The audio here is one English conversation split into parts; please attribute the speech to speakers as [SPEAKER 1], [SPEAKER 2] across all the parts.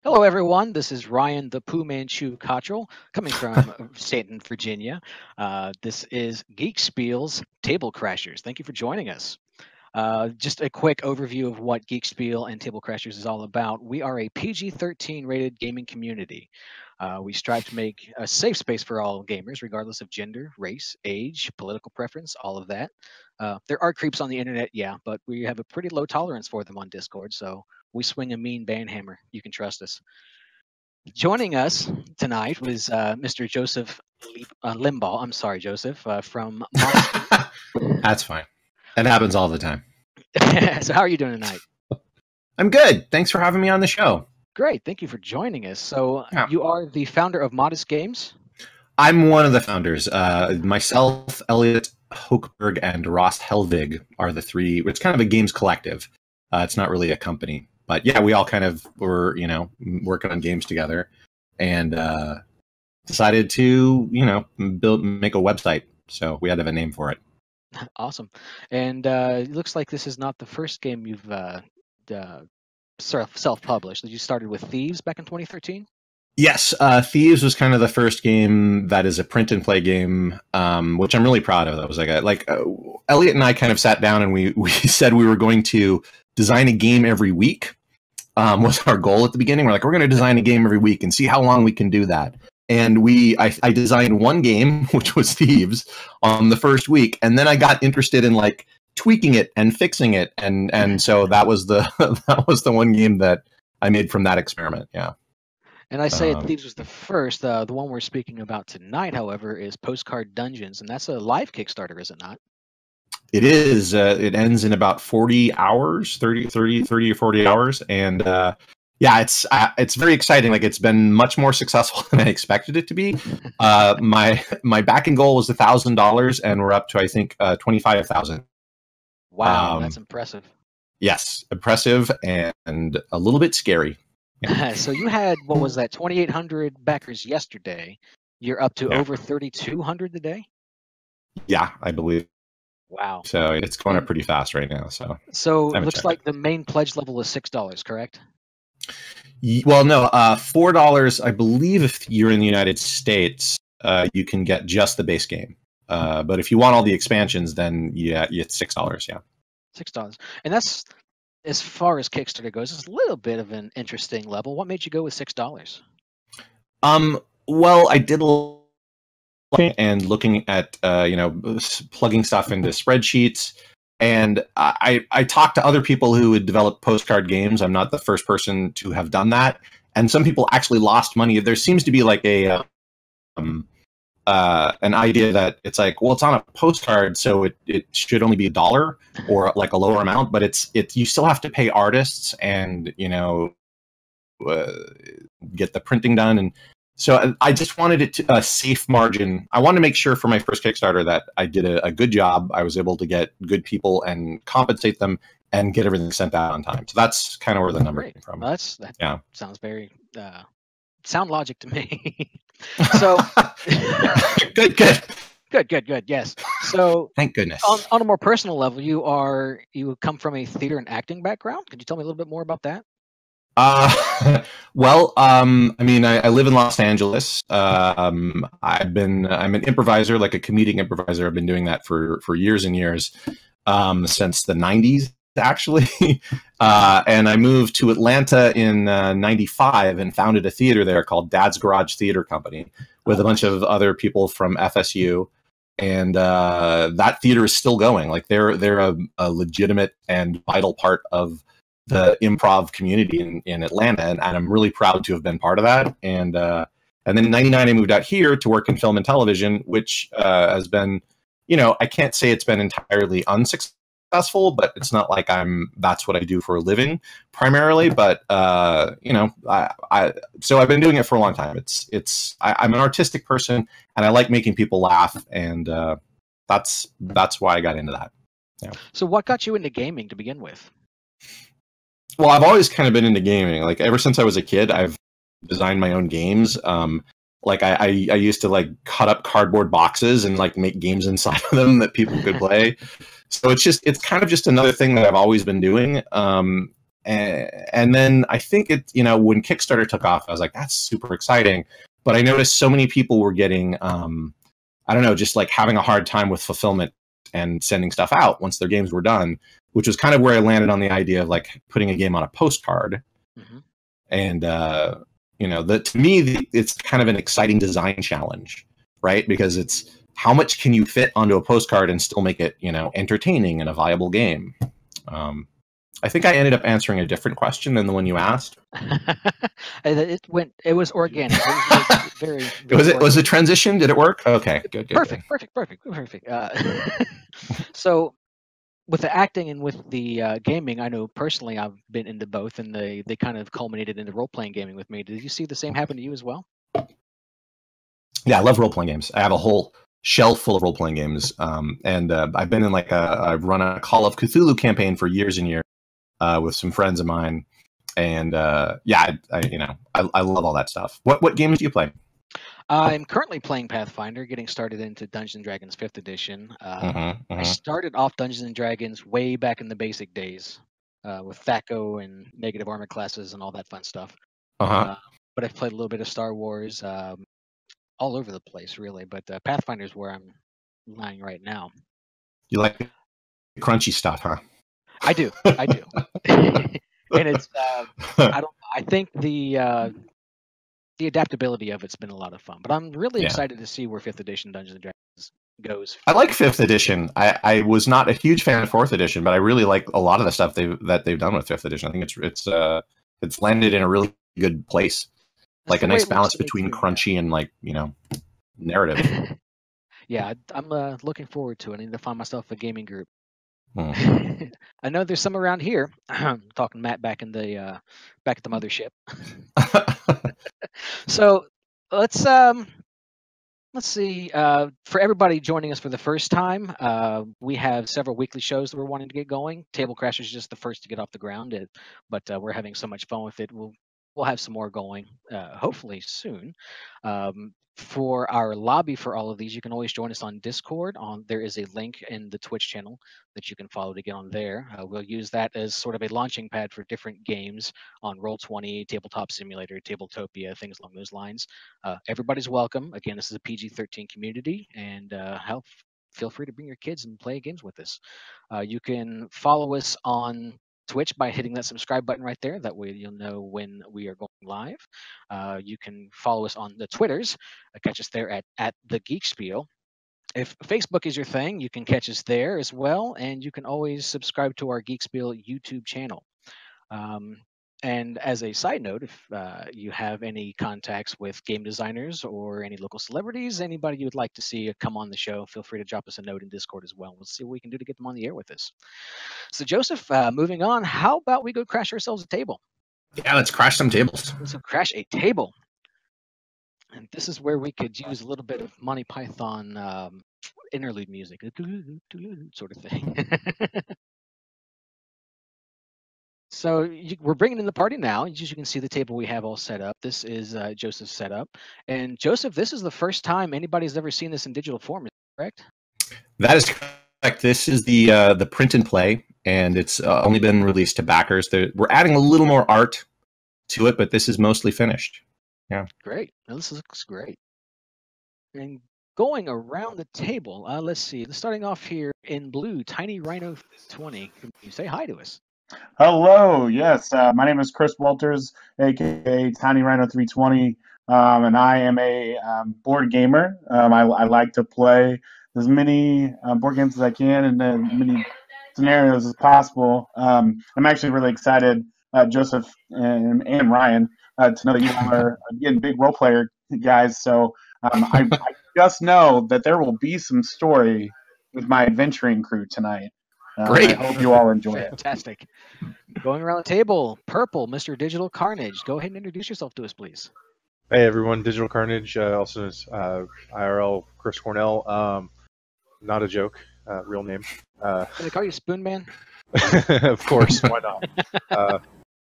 [SPEAKER 1] Hello, everyone. This is Ryan the Pooh Manchu Cottrell coming from Stanton, Virginia. This is Geek Spiel's Table Crashers. Thank you for joining us. Just a quick overview of what Geek Spiel and Table Crashers is all about. We are a PG-13 rated gaming community. We strive to make a safe space for all gamers, regardless of gender, race, age, political preference, all of that. There are creeps on the internet, yeah, but we have a pretty low tolerance for them on Discord, so we swing a mean banhammer. You can trust us. Joining us tonight was Mr. Joseph Limbaugh. I'm sorry, Joseph, from Monster.
[SPEAKER 2] That's fine. That happens all the time.
[SPEAKER 1] So how are you doing tonight?
[SPEAKER 2] I'm good. Thanks for having me on the show.
[SPEAKER 1] Great. Thank you for joining us. So you are the founder of Modest Games?
[SPEAKER 2] I'm one of the founders. Myself, Elliot Hochberg, and Ross Helvig are the three. It's kind of a games collective. It's not really a company. But yeah, we all kind of were, working on games together and decided to, make a website. So we had to have a name for it.
[SPEAKER 1] Awesome. And it looks like this is not the first game you've self-published. You started with Thieves back in 2013?
[SPEAKER 2] Yes, Thieves was kind of the first game that is a print and play game, which I'm really proud of. That was Elliot and I kind of sat down and we said we were going to design a game every week. Was our goal at the beginning. We're going to design a game every week and see how long we can do that. And I designed one game, which was Thieves, on the first week, and then I got interested in tweaking it and fixing it, and so that was the one game that I made from that experiment. Yeah.
[SPEAKER 1] And I say Thieves was the first. The one we're speaking about tonight, however, is Postcard Dungeons, and that's a live Kickstarter, is it not?
[SPEAKER 2] It is. It ends in about 40 hours, 30 or 40 hours. And yeah, it's very exciting. It's been much more successful than I expected it to be. My backing goal was $1,000 and we're up to, I think, 25,000.
[SPEAKER 1] Wow, that's impressive.
[SPEAKER 2] Yes, impressive and a little bit scary.
[SPEAKER 1] Yeah. So you had, what was that, 2,800 backers yesterday. You're up to over 3,200 today?
[SPEAKER 2] Yeah, I believe.
[SPEAKER 1] Wow.
[SPEAKER 2] So it's going up pretty fast right now.
[SPEAKER 1] So it looks like the main pledge level is $6, correct?
[SPEAKER 2] Well, no, $4, I believe if you're in the United States, you can get just the base game. But if you want all the expansions, then yeah, it's $6, yeah.
[SPEAKER 1] $6. And that's, as far as Kickstarter goes, it's a little bit of an interesting level. What made you go with $6?
[SPEAKER 2] Well, I did and looking at plugging stuff into spreadsheets, and I talked to other people who had developed postcard games. I'm not the first person to have done that, and some people actually lost money. There seems to be an idea that it's well, it's on a postcard, so it should only be $1 or a lower amount, but it's you still have to pay artists and get the printing done. And so I just wanted it to a safe margin. I wanted to make sure for my first Kickstarter that I did a good job. I was able to get good people and compensate them and get everything sent out on time. So that's kind of where the number came from.
[SPEAKER 1] Well, that sounds very sound logic to me. So good. Yes. So
[SPEAKER 2] thank goodness.
[SPEAKER 1] On a more personal level, you come from a theater and acting background. Could you tell me a little bit more about that?
[SPEAKER 2] Well, I mean, I live in Los Angeles. I'm an improviser, like a comedic improviser. I've been doing that for years and years, since the 90s, actually. And I moved to Atlanta in 95 and founded a theater there called Dad's Garage Theater Company with a bunch of other people from FSU. And that theater is still going. They're a legitimate and vital part of the improv community in Atlanta, and I'm really proud to have been part of that. And then in '99, I moved out here to work in film and television, which has been, I can't say it's been entirely unsuccessful, but it's not like that's what I do for a living primarily. But so I've been doing it for a long time. I'm an artistic person, and I like making people laugh, and that's why I got into that. Yeah.
[SPEAKER 1] So what got you into gaming to begin with?
[SPEAKER 2] Well, I've always kind of been into gaming. Ever since I was a kid, I've designed my own games. I used to cut up cardboard boxes and make games inside of them that people could play. So it's kind of just another thing that I've always been doing. and then I think it, when Kickstarter took off, I was like, that's super exciting. But I noticed so many people were getting, I don't know, just like having a hard time with fulfillment and sending stuff out once their games were done, which was kind of where I landed on the idea of like putting a game on a postcard. Mm-hmm. And, to me, it's kind of an exciting design challenge, right? Because it's how much can you fit onto a postcard and still make it, entertaining and a viable game. I think I ended up answering a different question than the one you asked.
[SPEAKER 1] It was organic. It was
[SPEAKER 2] was a transition? Did it work? Okay, good.
[SPEAKER 1] Perfect. So with the acting and with the gaming, I know personally I've been into both, and they kind of culminated into role-playing gaming with me. Did you see the same happen to you as well?
[SPEAKER 2] Yeah, I love role-playing games. I have a whole shelf full of role-playing games, and I've been in I've run a Call of Cthulhu campaign for years and years with some friends of mine, and I love all that stuff. What games do you play?
[SPEAKER 1] I'm currently playing Pathfinder, getting started into Dungeons & Dragons 5th edition. I started off Dungeons & Dragons way back in the basic days with THAC0 and negative armor classes and all that fun stuff. But I've played a little bit of Star Wars, all over the place, really. But Pathfinder is where I'm lying right now.
[SPEAKER 2] You like the crunchy stuff, huh?
[SPEAKER 1] I do. And it's, I think the adaptability of it's been a lot of fun, but I'm really excited to see where 5th edition Dungeons and Dragons goes.
[SPEAKER 2] I like 5th edition. I was not a huge fan of 4th edition, but I really like a lot of the stuff that they've done with 5th edition. I think it's landed in a really good place, like a nice balance between crunchy and narrative.
[SPEAKER 1] Yeah, I'm looking forward to it. I need to find myself a gaming group. I know there's some around here. Talking Matt back at the mothership. So let's see. For everybody joining us for the first time, we have several weekly shows that we're wanting to get going. Table Crashers is just the first to get off the ground, but we're having so much fun with it. We'll have some more going, hopefully soon. For our lobby for all of these, you can always join us on Discord. There is a link in the Twitch channel that you can follow to get on there. We'll use that as sort of a launching pad for different games on Roll20, Tabletop Simulator, Tabletopia, things along those lines. Everybody's welcome. Again, this is a PG-13 community, and feel free to bring your kids and play games with us. You can follow us on Twitch by hitting that subscribe button right there. That way you'll know when we are going live. You can follow us on the Twitters. Catch us there at the Geek Spiel. If Facebook is your thing, you can catch us there as well, and you can always subscribe to our Geek Spiel YouTube channel. And as a side note, if you have any contacts with game designers or any local celebrities, anybody you would like to see come on the show, feel free to drop us a note in Discord as well. We'll see what we can do to get them on the air with us. So Joseph, moving on, how about we go crash ourselves a table?
[SPEAKER 2] Yeah, let's crash some tables.
[SPEAKER 1] Let's go crash a table. And this is where we could use a little bit of Monty Python interlude music, sort of thing. So we're bringing in the party now. As you can see, the table we have all set up. This is Joseph's setup. And Joseph, this is the first time anybody's ever seen this in digital form, is that correct?
[SPEAKER 2] That is correct. This is the print and play, and it's only been released to backers. We're adding a little more art to it, but this is mostly finished. Yeah. Great.
[SPEAKER 1] Now, this looks great. And going around the table, let's see. Starting off here in blue, Tiny Rhino 20. Can you say hi to us?
[SPEAKER 3] Hello, yes. My name is Chris Walters, aka Tiny Rhino 320, and I am a board gamer. I like to play as many board games as I can and as many scenarios as possible. I'm actually really excited, Joseph and Ryan, to know that you are again big role player guys. So I just know that there will be some story with my adventuring crew tonight.
[SPEAKER 2] Great.
[SPEAKER 3] I hope you all enjoy it.
[SPEAKER 1] Fantastic. Going around the table, Purple, Mr. Digital Carnage. Go ahead and introduce yourself to us, please.
[SPEAKER 4] Hey, everyone. Digital Carnage, also is IRL Chris Cornell. Not a joke. Real name.
[SPEAKER 1] Can they call you Spoon Man?
[SPEAKER 4] Of course. Why not? I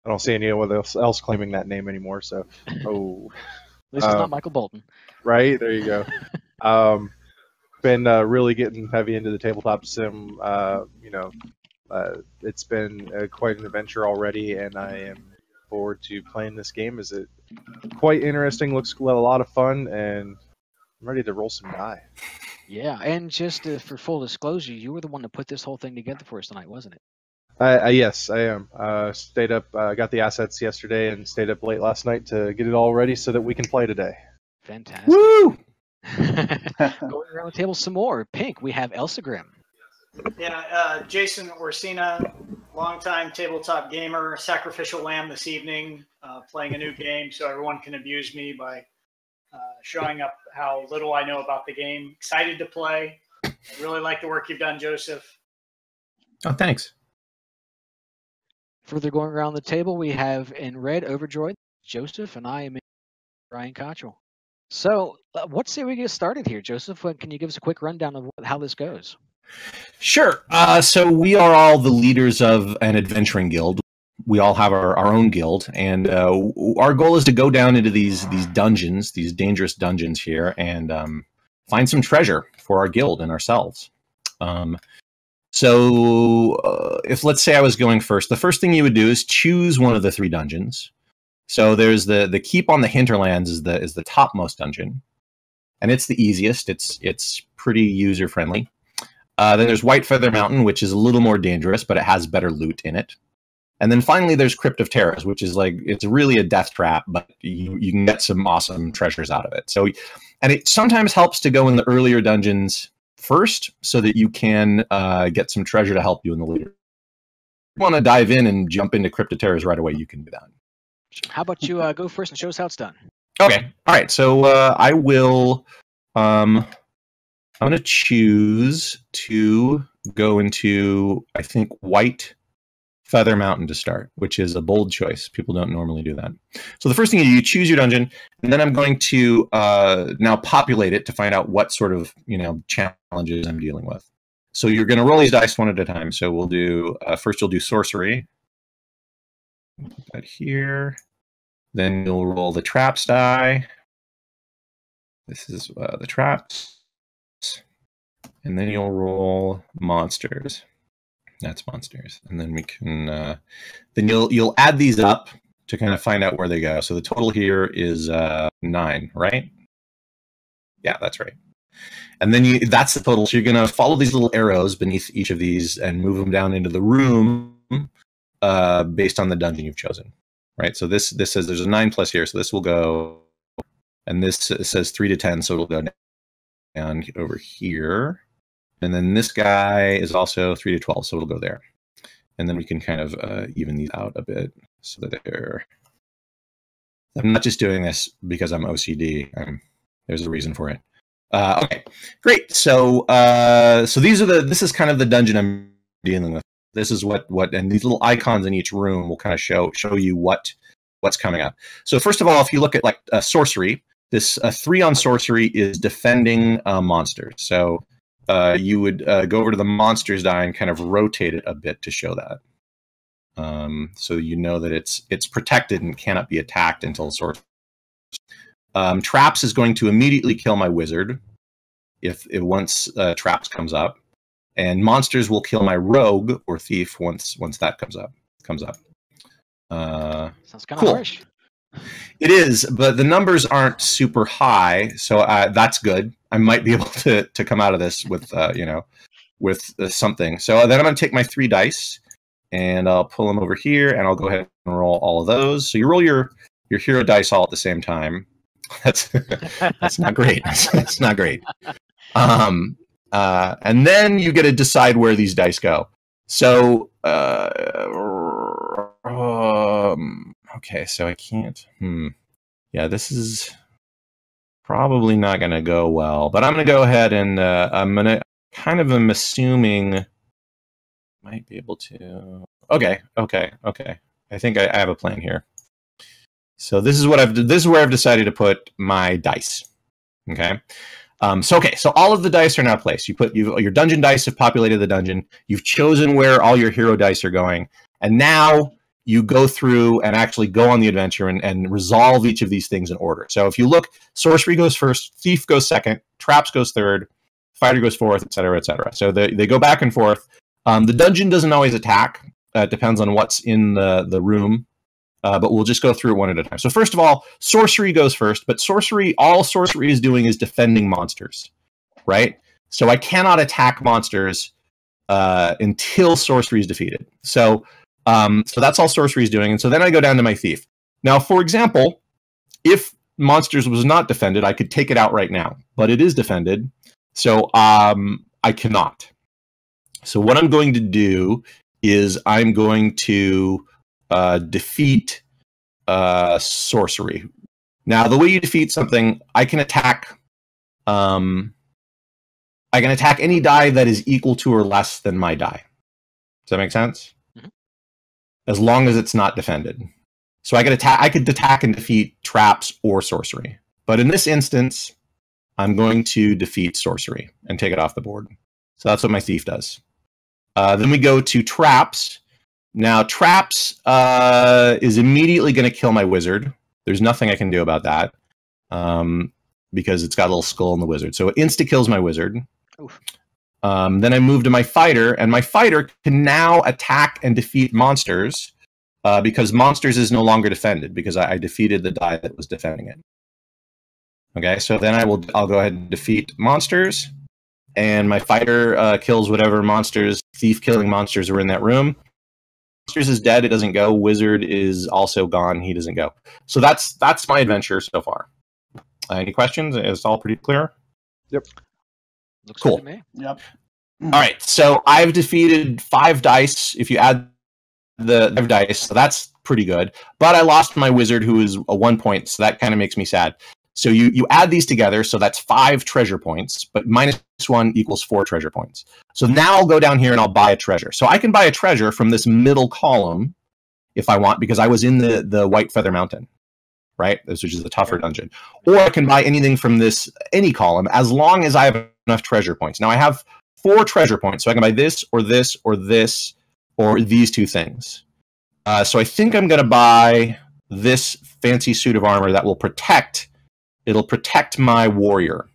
[SPEAKER 4] don't see anyone else claiming that name anymore. So,
[SPEAKER 1] At least it's not Michael Bolton.
[SPEAKER 4] Right? There you go. Been really getting heavy into the tabletop sim, It's been quite an adventure already, and I am forward to playing this game. Is it quite interesting? Looks a lot of fun, and I'm ready to roll some die.
[SPEAKER 1] Yeah, and just for full disclosure, you were the one to put this whole thing together for us tonight, wasn't it?
[SPEAKER 4] Yes, I am. Stayed up, got the assets yesterday, and stayed up late last night to get it all ready so that we can play today.
[SPEAKER 1] Fantastic.
[SPEAKER 2] Woo!
[SPEAKER 1] Going around the table some more. Pink, we have Elsa Grimm.
[SPEAKER 5] Yeah, Jason Orsina, longtime tabletop gamer, sacrificial lamb this evening, playing a new game so everyone can abuse me by showing up how little I know about the game. Excited to play. I really like the work you've done, Joseph.
[SPEAKER 2] Oh, thanks.
[SPEAKER 1] Further going around the table, we have in red Overjoyed, Joseph, and I am in Ryan Cottrell. So, what say we get started here, Joseph? Can you give us a quick rundown of how this goes?
[SPEAKER 2] Sure. So we are all the leaders of an adventuring guild. We all have our own guild, and our goal is to go down into these dungeons, these dangerous dungeons here, and find some treasure for our guild and ourselves. So if, let's say I was going first, the first thing you would do is choose one of the 3 dungeons. So there's the Keep on the Hinterlands is the topmost dungeon, and it's the easiest. It's pretty user friendly. Then there's White Feather Mountain, which is a little more dangerous, but it has better loot in it. And then finally there's Crypt of Terrors, which is like, it's really a death trap, but you can get some awesome treasures out of it. So, and it sometimes helps to go in the earlier dungeons first so that you can get some treasure to help you in the later. If you want to dive in and jump into Crypt of Terrors right away, you can do that.
[SPEAKER 1] How about you go first and show us how it's done?
[SPEAKER 2] Okay. All right. So I will, I'm going to choose to go into, I think, White Feather Mountain to start, which is a bold choice. People don't normally do that. So the first thing you choose your dungeon, and then I'm going to now populate it to find out what sort of challenges I'm dealing with. So you're going to roll these dice one at a time. So we'll do first you'll do sorcery. Put that here. Then you'll roll the traps die. This is the traps. And then you'll roll monsters. That's monsters. And then we can then you'll add these up to kind of find out where they go. So the total here is 9, right? Yeah, that's right. And then that's the total. So you're going to follow these little arrows beneath each of these and move them down into the room based on the dungeon you've chosen. Right? So this says there's a 9+ here, so this will go, and this says 3 to 10, so it'll go down over here. And then this guy is also 3 to 12, so it'll go there. And then we can kind of even these out a bit so that they're. I'm not just doing this because I'm OCD. There's a reason for it. Okay, great. So so this is kind of the dungeon I'm dealing with. This is what and these little icons in each room will kind of show you what's coming up. So first of all, if you look at like sorcery, this 3 on sorcery is defending monsters. So you would go over to the monsters die and kind of rotate it a bit to show that. So you know that it's protected and cannot be attacked until sorcery. Traps is going to immediately kill my wizard if once traps comes up. And monsters will kill my rogue or thief once that comes up.
[SPEAKER 1] Sounds kind of harsh.
[SPEAKER 2] It is, but the numbers aren't super high, so that's good. I might be able to come out of this with with something. So then I'm going to take my 3 dice and I'll pull them over here, and I'll go ahead and roll all of those. So you roll your hero dice all at the same time. That's not great. That's not great. And then you get to decide where these dice go. So, okay, so I can't. Yeah, this is probably not going to go well. But I'm going to go ahead and I'm assuming might be able to. Okay. I think I have a plan here. So this is where I've decided to put my dice. Okay. So all of the dice are now placed. Your dungeon dice have populated the dungeon. You've chosen where all your hero dice are going, and now you go through and actually go on the adventure and resolve each of these things in order. So if you look, sorcery goes first, thief goes second, traps goes third, fighter goes fourth, etc., etc. So they go back and forth. The dungeon doesn't always attack. It depends on what's in the room. But we'll just go through it one at a time. So first of all, sorcery goes first, but all sorcery is doing is defending monsters, right? So I cannot attack monsters until sorcery is defeated. So that's all sorcery is doing. And so then I go down to my thief. Now, for example, if monsters was not defended, I could take it out right now, but it is defended. So I cannot. So what I'm going to do is I'm going to defeat sorcery. Now, the way you defeat something, I can attack any die that is equal to or less than my die. Does that make sense? Mm-hmm. As long as it's not defended. So I could attack and defeat traps or sorcery. But in this instance, I'm going to defeat sorcery and take it off the board. So that's what my thief does. Then we go to traps. Now, traps is immediately going to kill my wizard. There's nothing I can do about that because it's got a little skull in the wizard. So it insta-kills my wizard. Then I move to my fighter, and my fighter can now attack and defeat monsters because monsters is no longer defended because I defeated the die that was defending it. Okay, so then I'll go ahead and defeat monsters, and my fighter kills whatever monsters, thief-killing monsters are in that room. Monsters is dead, it doesn't go. Wizard is also gone, he doesn't go. So that's my adventure so far. Any questions? Is it all pretty clear?
[SPEAKER 4] Yep.
[SPEAKER 1] Looks
[SPEAKER 2] cool.
[SPEAKER 1] good to me.
[SPEAKER 3] Yep.
[SPEAKER 2] All right, so I've defeated 5 dice. If you add the dice, so that's pretty good. But I lost my wizard, who is a 1 point, so that kind of makes me sad. So you add these together, so that's 5 treasure points, but -1 equals 4 treasure points. So now I'll go down here and I'll buy a treasure. So I can buy a treasure from this middle column if I want, because I was in the White Feather Mountain, right? Which is the tougher dungeon. Or I can buy anything from any column as long as I have enough treasure points. Now I have 4 treasure points, so I can buy this, or this, or this, or these 2 things. So I think I'm going to buy this fancy suit of armor that will protect. It'll protect my warrior.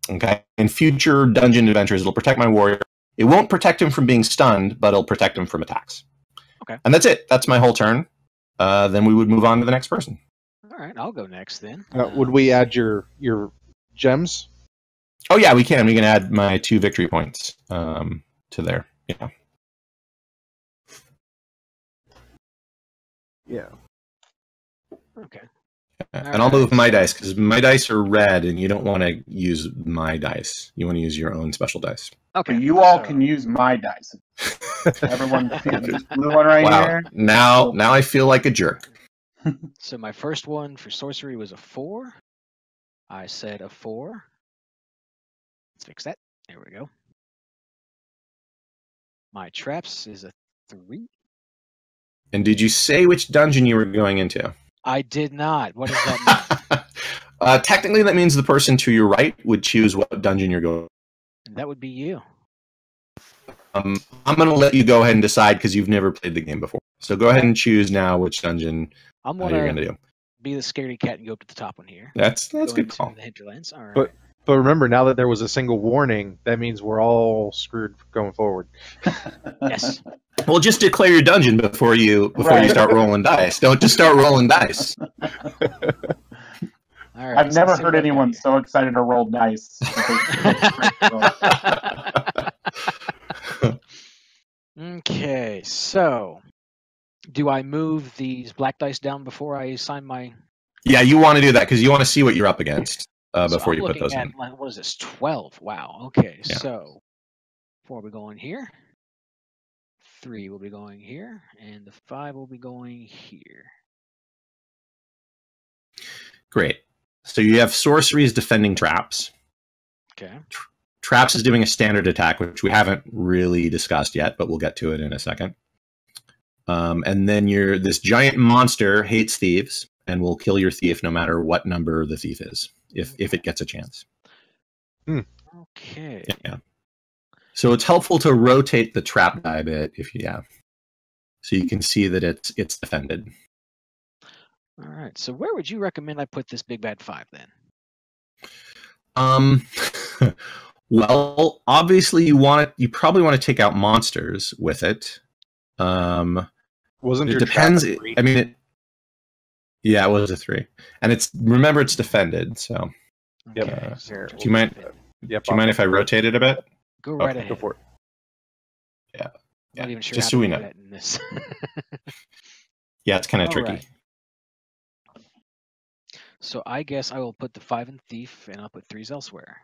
[SPEAKER 2] Okay? In future dungeon adventures, it'll protect my warrior. It won't protect him from being stunned, but it'll protect him from attacks.
[SPEAKER 1] Okay.
[SPEAKER 2] And that's it. That's my whole turn. Then we would move on to the next person.
[SPEAKER 1] All right, I'll go next then.
[SPEAKER 4] Would we add your gems?
[SPEAKER 2] Oh yeah, we can. We can add my 2 victory points to there. Yeah.
[SPEAKER 4] Yeah.
[SPEAKER 1] Okay.
[SPEAKER 2] And I'll move my dice because my dice are red, and you don't want to use my dice. You want to use your own special dice.
[SPEAKER 1] Okay.
[SPEAKER 3] You all can use my dice. Everyone, this blue one right here.
[SPEAKER 2] Now I feel like a jerk.
[SPEAKER 1] So my first one for sorcery was a 4. I said a 4. Let's fix that. There we go. My traps is a 3.
[SPEAKER 2] And did you say which dungeon you were going into?
[SPEAKER 1] I did not. What does that mean?
[SPEAKER 2] Technically, that means the person to your right would choose what dungeon you're going.
[SPEAKER 1] That would be you.
[SPEAKER 2] I'm going to let you go ahead and decide because you've never played the game before. So go ahead and choose now which dungeon
[SPEAKER 1] I'm
[SPEAKER 2] you're going to do.
[SPEAKER 1] Be the scaredy cat and go up to the top one here.
[SPEAKER 2] That's
[SPEAKER 1] Go
[SPEAKER 2] good
[SPEAKER 1] into
[SPEAKER 2] call.
[SPEAKER 1] the hinterlands. All right.
[SPEAKER 4] But remember, now that there was a single warning, that means we're all screwed going forward.
[SPEAKER 1] Yes.
[SPEAKER 2] Well, just declare your dungeon before you start rolling dice. Don't just start rolling dice.
[SPEAKER 1] All right.
[SPEAKER 3] I've never heard anyone so excited to roll dice.
[SPEAKER 1] Okay, so do I move these black dice down before I sign my?
[SPEAKER 2] Yeah, you want to do that because you want to see what you're up against before
[SPEAKER 1] I'm
[SPEAKER 2] you put those in.
[SPEAKER 1] What is this? 12. Wow. Okay,
[SPEAKER 2] Yeah.
[SPEAKER 1] so 4 will be going here. 3 will be going here, and the 5 will be going here.
[SPEAKER 2] Great. So you have sorceries defending traps.
[SPEAKER 1] Okay.
[SPEAKER 2] Traps is doing a standard attack, which we haven't really discussed yet, but we'll get to it in a second. And then this giant monster hates thieves and will kill your thief no matter what number the thief is, if it gets a chance.
[SPEAKER 1] Okay.
[SPEAKER 2] Yeah. So it's helpful to rotate the trap die a bit, so you can see that it's defended.
[SPEAKER 1] All right. So where would you recommend I put this big bad 5 then?
[SPEAKER 2] Well, obviously you probably want to take out monsters with it.
[SPEAKER 4] Wasn't
[SPEAKER 2] It
[SPEAKER 4] your
[SPEAKER 2] depends.
[SPEAKER 4] trap a 3?
[SPEAKER 2] I mean, yeah, it was a 3, and remember it's defended. So,
[SPEAKER 4] Yep.
[SPEAKER 1] Okay,
[SPEAKER 4] Here,
[SPEAKER 2] do you mind?
[SPEAKER 4] Yep.
[SPEAKER 2] Do you mind if I rotate it a bit?
[SPEAKER 1] Go right
[SPEAKER 2] Okay,
[SPEAKER 1] ahead.
[SPEAKER 4] Go for it.
[SPEAKER 1] I'm not even sure
[SPEAKER 2] just
[SPEAKER 1] how
[SPEAKER 2] so
[SPEAKER 1] to
[SPEAKER 2] we
[SPEAKER 1] do
[SPEAKER 2] know.
[SPEAKER 1] that in this.
[SPEAKER 2] Yeah, it's kind of
[SPEAKER 1] All
[SPEAKER 2] tricky.
[SPEAKER 1] right. So I guess I will put the 5 in thief, and I'll put 3s elsewhere.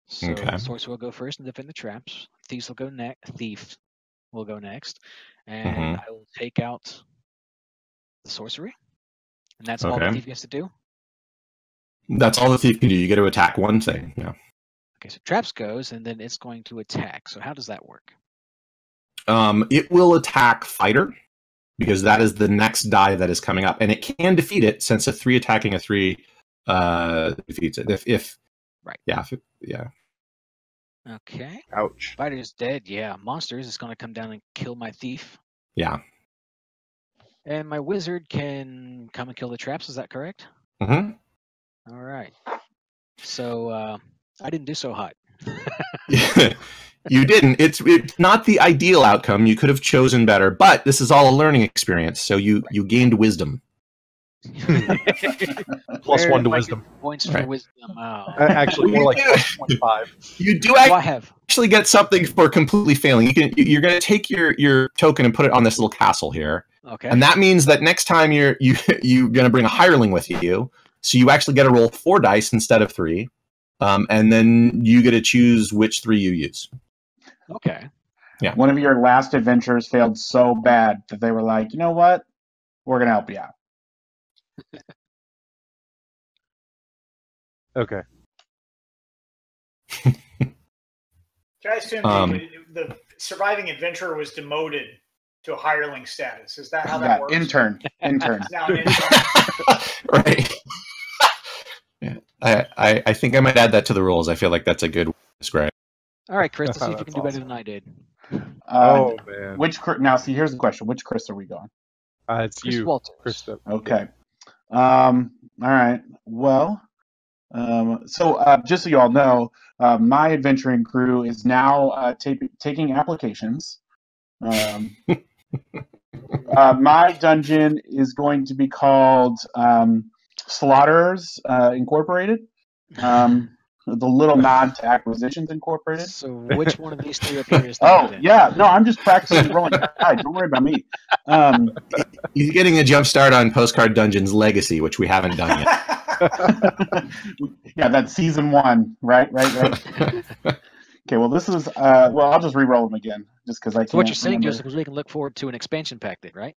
[SPEAKER 1] So
[SPEAKER 2] Okay.
[SPEAKER 1] sorcerer will go first and defend the traps. Thieves will go next. Thief will go next, and
[SPEAKER 2] Mhm.
[SPEAKER 1] I will take out the sorcery, and that's all the
[SPEAKER 2] Okay.
[SPEAKER 1] thief gets to do.
[SPEAKER 2] That's all the thief can do. You get to attack one thing. Yeah.
[SPEAKER 1] Okay, so traps goes, and then it's going to attack. So how does that work?
[SPEAKER 2] It will attack fighter because that is the next die that is coming up, and it can defeat it since a 3 attacking a 3 defeats it. If
[SPEAKER 1] Right.
[SPEAKER 2] Yeah. Yeah.
[SPEAKER 1] Okay.
[SPEAKER 4] Ouch.
[SPEAKER 1] Fighter's dead. Yeah. Monsters is going to come down and kill my thief.
[SPEAKER 2] Yeah.
[SPEAKER 1] And my wizard can come and kill the traps. Is that correct?
[SPEAKER 2] hmm
[SPEAKER 1] All right. So I didn't do so hot.
[SPEAKER 2] You didn't. It's not the ideal outcome. You could have chosen better, but this is all a learning experience. So you gained wisdom.
[SPEAKER 4] Plus
[SPEAKER 1] Where
[SPEAKER 4] 1 to
[SPEAKER 1] do I get
[SPEAKER 4] wisdom.
[SPEAKER 1] Points for
[SPEAKER 2] Right.
[SPEAKER 1] wisdom. Oh.
[SPEAKER 4] Actually, more like
[SPEAKER 2] Yeah.
[SPEAKER 4] 0.5.
[SPEAKER 2] You do
[SPEAKER 1] Do I have?
[SPEAKER 2] actually get something for completely failing. You're going to take your token and put it on this little castle here,
[SPEAKER 1] Okay.
[SPEAKER 2] and that means that next time you're going to bring a hireling with you, so you actually get to roll 4 dice instead of 3, and then you get to choose which 3 you use.
[SPEAKER 1] Okay.
[SPEAKER 2] Yeah.
[SPEAKER 3] One of your last adventures failed so bad that they were like, you know what? We're going to help you out.
[SPEAKER 4] Okay.
[SPEAKER 5] So I assume
[SPEAKER 2] Um,
[SPEAKER 5] the surviving adventurer was demoted to a hireling status. Is that how that
[SPEAKER 3] Yeah,
[SPEAKER 5] works?
[SPEAKER 3] intern.
[SPEAKER 5] He's now an intern.
[SPEAKER 2] Right. Yeah. I think I might add that to the rules. I feel like that's a good way to describe.
[SPEAKER 1] All right, Chris. Let's see if you
[SPEAKER 4] That's
[SPEAKER 1] can do better
[SPEAKER 4] awesome.
[SPEAKER 1] than I did.
[SPEAKER 4] Oh, man.
[SPEAKER 3] Now, see, here's the question: which Chris are we going?
[SPEAKER 4] It's
[SPEAKER 1] Chris
[SPEAKER 4] you,
[SPEAKER 1] Walters.
[SPEAKER 4] Krista.
[SPEAKER 3] Okay. All right. Well, so just so you all know, my adventuring crew is now taking applications. My dungeon is going to be called Slaughterers Incorporated. The little nod to Acquisitions Incorporated.
[SPEAKER 1] So which one of these 3 up here is
[SPEAKER 3] Oh,
[SPEAKER 1] then?
[SPEAKER 3] yeah. No, I'm just practicing rolling dice. Don't worry about me.
[SPEAKER 2] You're getting a jump start on Postcard Dungeons Legacy, which we haven't done yet.
[SPEAKER 3] Yeah, that's season 1, right? Okay, well, this is, I'll just re-roll them again, just because I can't
[SPEAKER 1] So what you're saying,
[SPEAKER 3] remember.
[SPEAKER 1] Joseph, is we can look forward to an expansion pack then, right?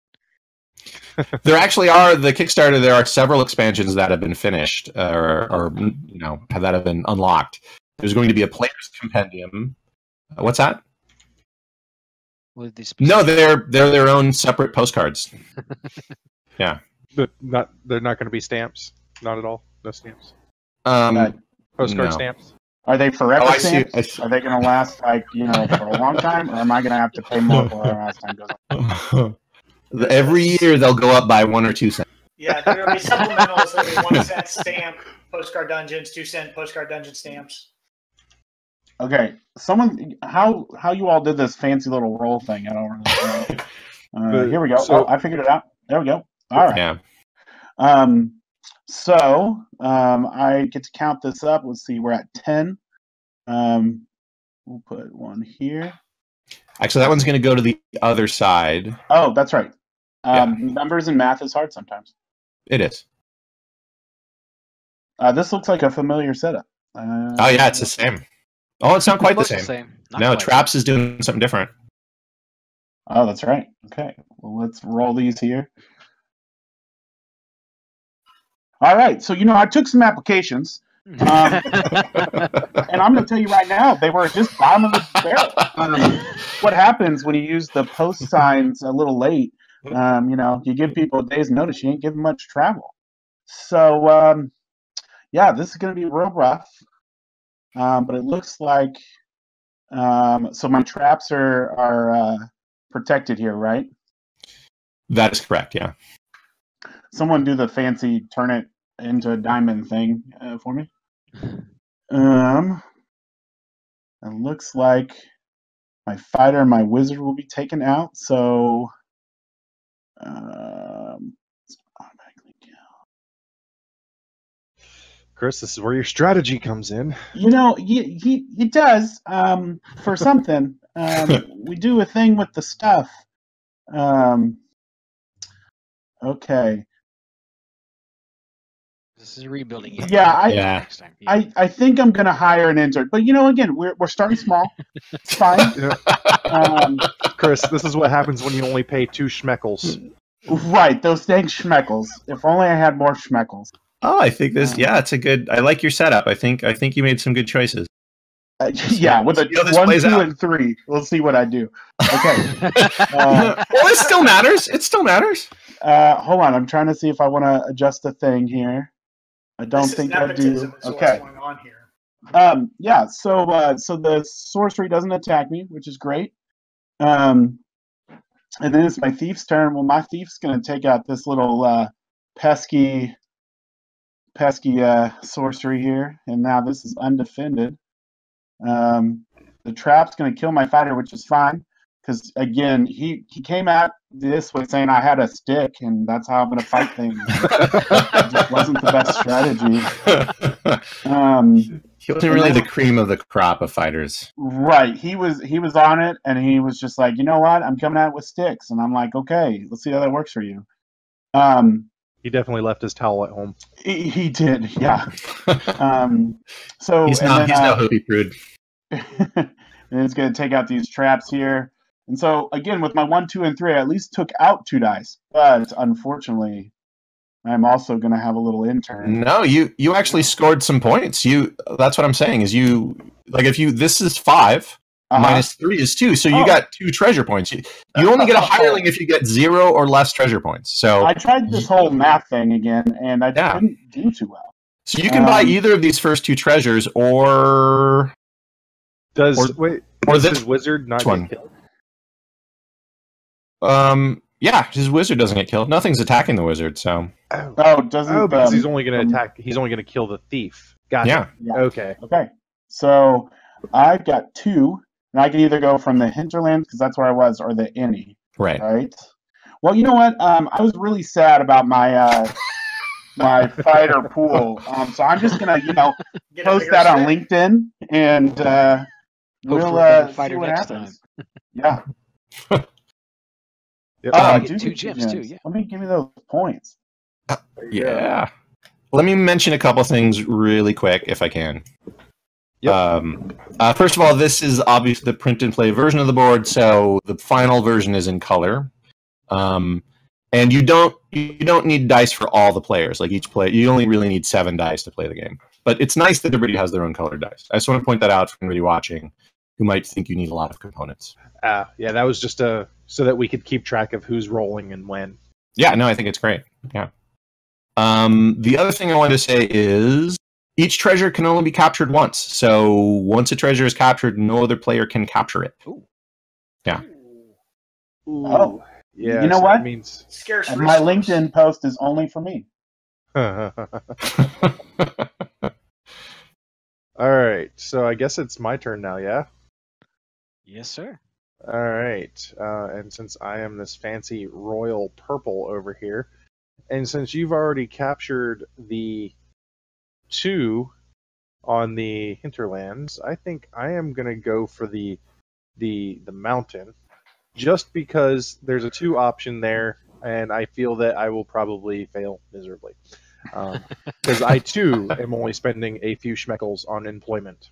[SPEAKER 2] There actually are the Kickstarter. There are several expansions that have been finished, or that have been unlocked. There's going to be a player's compendium. What's that?
[SPEAKER 1] With these
[SPEAKER 2] No, they're their own separate postcards. Yeah.
[SPEAKER 4] But they're not going to be stamps. Not at all. No stamps.
[SPEAKER 3] No.
[SPEAKER 4] Postcard
[SPEAKER 2] No.
[SPEAKER 4] stamps.
[SPEAKER 3] Are they forever
[SPEAKER 2] Oh, I see.
[SPEAKER 3] stamps? Are they going to last, for a long time, or am I going to have to pay more for it as time goes on?
[SPEAKER 2] Every year they'll go up by 1 or 2 cents.
[SPEAKER 5] Yeah, there will be supplementals. There'll be 1 cent stamp, Postcard Dungeons, 2 cent Postcard Dungeon stamps.
[SPEAKER 3] Okay, how you all did this fancy little roll thing? I don't really know. Here we go.
[SPEAKER 4] So-
[SPEAKER 3] I figured it out. There we go. All right.
[SPEAKER 2] Yeah.
[SPEAKER 3] I get to count this up. Let's see. We're at 10. We'll put 1 here.
[SPEAKER 2] Actually, that one's going to go to the other side.
[SPEAKER 3] Oh, that's right.
[SPEAKER 2] Yeah.
[SPEAKER 3] Numbers and math is hard sometimes.
[SPEAKER 2] It is.
[SPEAKER 3] This looks like a familiar setup.
[SPEAKER 2] Oh yeah, it's the same. Oh, it's not quite the
[SPEAKER 1] Looks
[SPEAKER 2] same.
[SPEAKER 1] Not
[SPEAKER 2] No,
[SPEAKER 1] quite.
[SPEAKER 2] Traps is doing something different.
[SPEAKER 3] Oh, that's right. Okay. Well, let's roll these here. All right. So, I took some applications. And I'm going to tell you right now, they were just bottom of the barrel. What happens when you use the post signs a little late? You give people a day's notice. You ain't giving much travel. So, this is going to be real rough. But it looks like so my traps are protected here, right?
[SPEAKER 2] That is correct. Yeah.
[SPEAKER 3] Someone do the fancy turn it into a diamond thing for me. It looks like my fighter and my wizard will be taken out, so let's automatically kill.
[SPEAKER 4] Chris, this is where your strategy comes in.
[SPEAKER 3] You know, he does for something. We do a thing with the stuff. Okay.
[SPEAKER 1] This is a rebuilding game.
[SPEAKER 3] Yeah,
[SPEAKER 1] Next time.
[SPEAKER 3] I think I'm gonna hire an intern, but again, we're starting small. It's fine.
[SPEAKER 4] Chris, this is what happens when you only pay 2 schmeckles.
[SPEAKER 3] Right, those dang schmeckles. If only I had more schmeckles.
[SPEAKER 2] Oh, I think this. Yeah, it's a good. I like your setup. I think you made some good choices.
[SPEAKER 3] Yeah, with a 1, 2, and 3. We'll see what I do. Okay.
[SPEAKER 2] Well, it still matters. It still matters.
[SPEAKER 3] Hold on, I'm trying to see if I want to adjust the thing here. I don't think I do. Okay.
[SPEAKER 5] What's going on here?
[SPEAKER 3] Yeah. So the sorcery doesn't attack me, which is great. And then it's my thief's turn. Well, my thief's gonna take out this little pesky sorcery here, and now this is undefended. The trap's gonna kill my fighter, which is fine, because again, he came at this with saying I had a stick, and that's how I'm gonna fight things. It just wasn't the best strategy.
[SPEAKER 2] He wasn't really the cream of the crop of fighters.
[SPEAKER 3] Right. He was on it, and he was just like, you know what? I'm coming at it with sticks, and I'm like, okay, let's see how that works for you.
[SPEAKER 4] He definitely left his towel at home.
[SPEAKER 3] He did, yeah. So
[SPEAKER 2] he's no Hopi prude.
[SPEAKER 3] And it's going to take out these traps here. And so, again, with my 1, 2, and 3, I at least took out 2 dice. But, unfortunately, I'm also going to have a little intern.
[SPEAKER 2] No, you actually scored some points. That's what I'm saying, is this is 5, minus 3 is 2, so you got 2 treasure points. You only get a hireling if you get 0 or less treasure points. So
[SPEAKER 3] I tried this whole math thing again, and I couldn't do too well.
[SPEAKER 2] So you can buy either of these first 2 treasures, or...
[SPEAKER 4] Does his wizard not get killed?
[SPEAKER 2] Yeah, his wizard doesn't get killed. Nothing's attacking the wizard, so.
[SPEAKER 4] Because he's only going to attack. He's only going to kill the thief. Gotcha.
[SPEAKER 3] Yeah.
[SPEAKER 4] Okay.
[SPEAKER 3] So I've got 2, and I can either go from the hinterlands, because that's where I was, or the innie.
[SPEAKER 2] Right.
[SPEAKER 3] Well, you know what? I was really sad about my my fighter pool. So I'm just gonna post that on LinkedIn, and we'll see what happens. Yeah.
[SPEAKER 4] Yep.
[SPEAKER 3] I
[SPEAKER 1] get 2 gems too. Yeah.
[SPEAKER 3] Let me give me those points.
[SPEAKER 2] Yeah. Let me mention a couple things really quick, if I can.
[SPEAKER 4] Yep.
[SPEAKER 2] First of all, this is obviously the print and play version of the board, so the final version is in color. And you don't need dice for all the players. Like each player, you only really need 7 dice to play the game. But it's nice that everybody has their own colored dice. I just want to point that out for anybody watching who might think you need a lot of components.
[SPEAKER 4] Yeah, that was just so that we could keep track of who's rolling and when.
[SPEAKER 2] Yeah, no, I think it's great. Yeah. The other thing I wanted to say is each treasure can only be captured once. So once a treasure is captured, no other player can capture it.
[SPEAKER 1] Ooh.
[SPEAKER 2] Yeah.
[SPEAKER 4] Ooh.
[SPEAKER 3] Oh.
[SPEAKER 4] Yeah.
[SPEAKER 3] You know what?
[SPEAKER 4] Means...
[SPEAKER 5] Scarce
[SPEAKER 3] and my LinkedIn post is only for me.
[SPEAKER 4] All right. So I guess it's my turn now, yeah?
[SPEAKER 1] Yes, sir.
[SPEAKER 4] All right. And since I am this fancy royal purple over here, and since you've already captured the 2 on the hinterlands, I think I am going to go for the mountain, just because there's a 2 option there, and I feel that I will probably fail miserably. Because I, too, am only spending a few schmeckles on employment.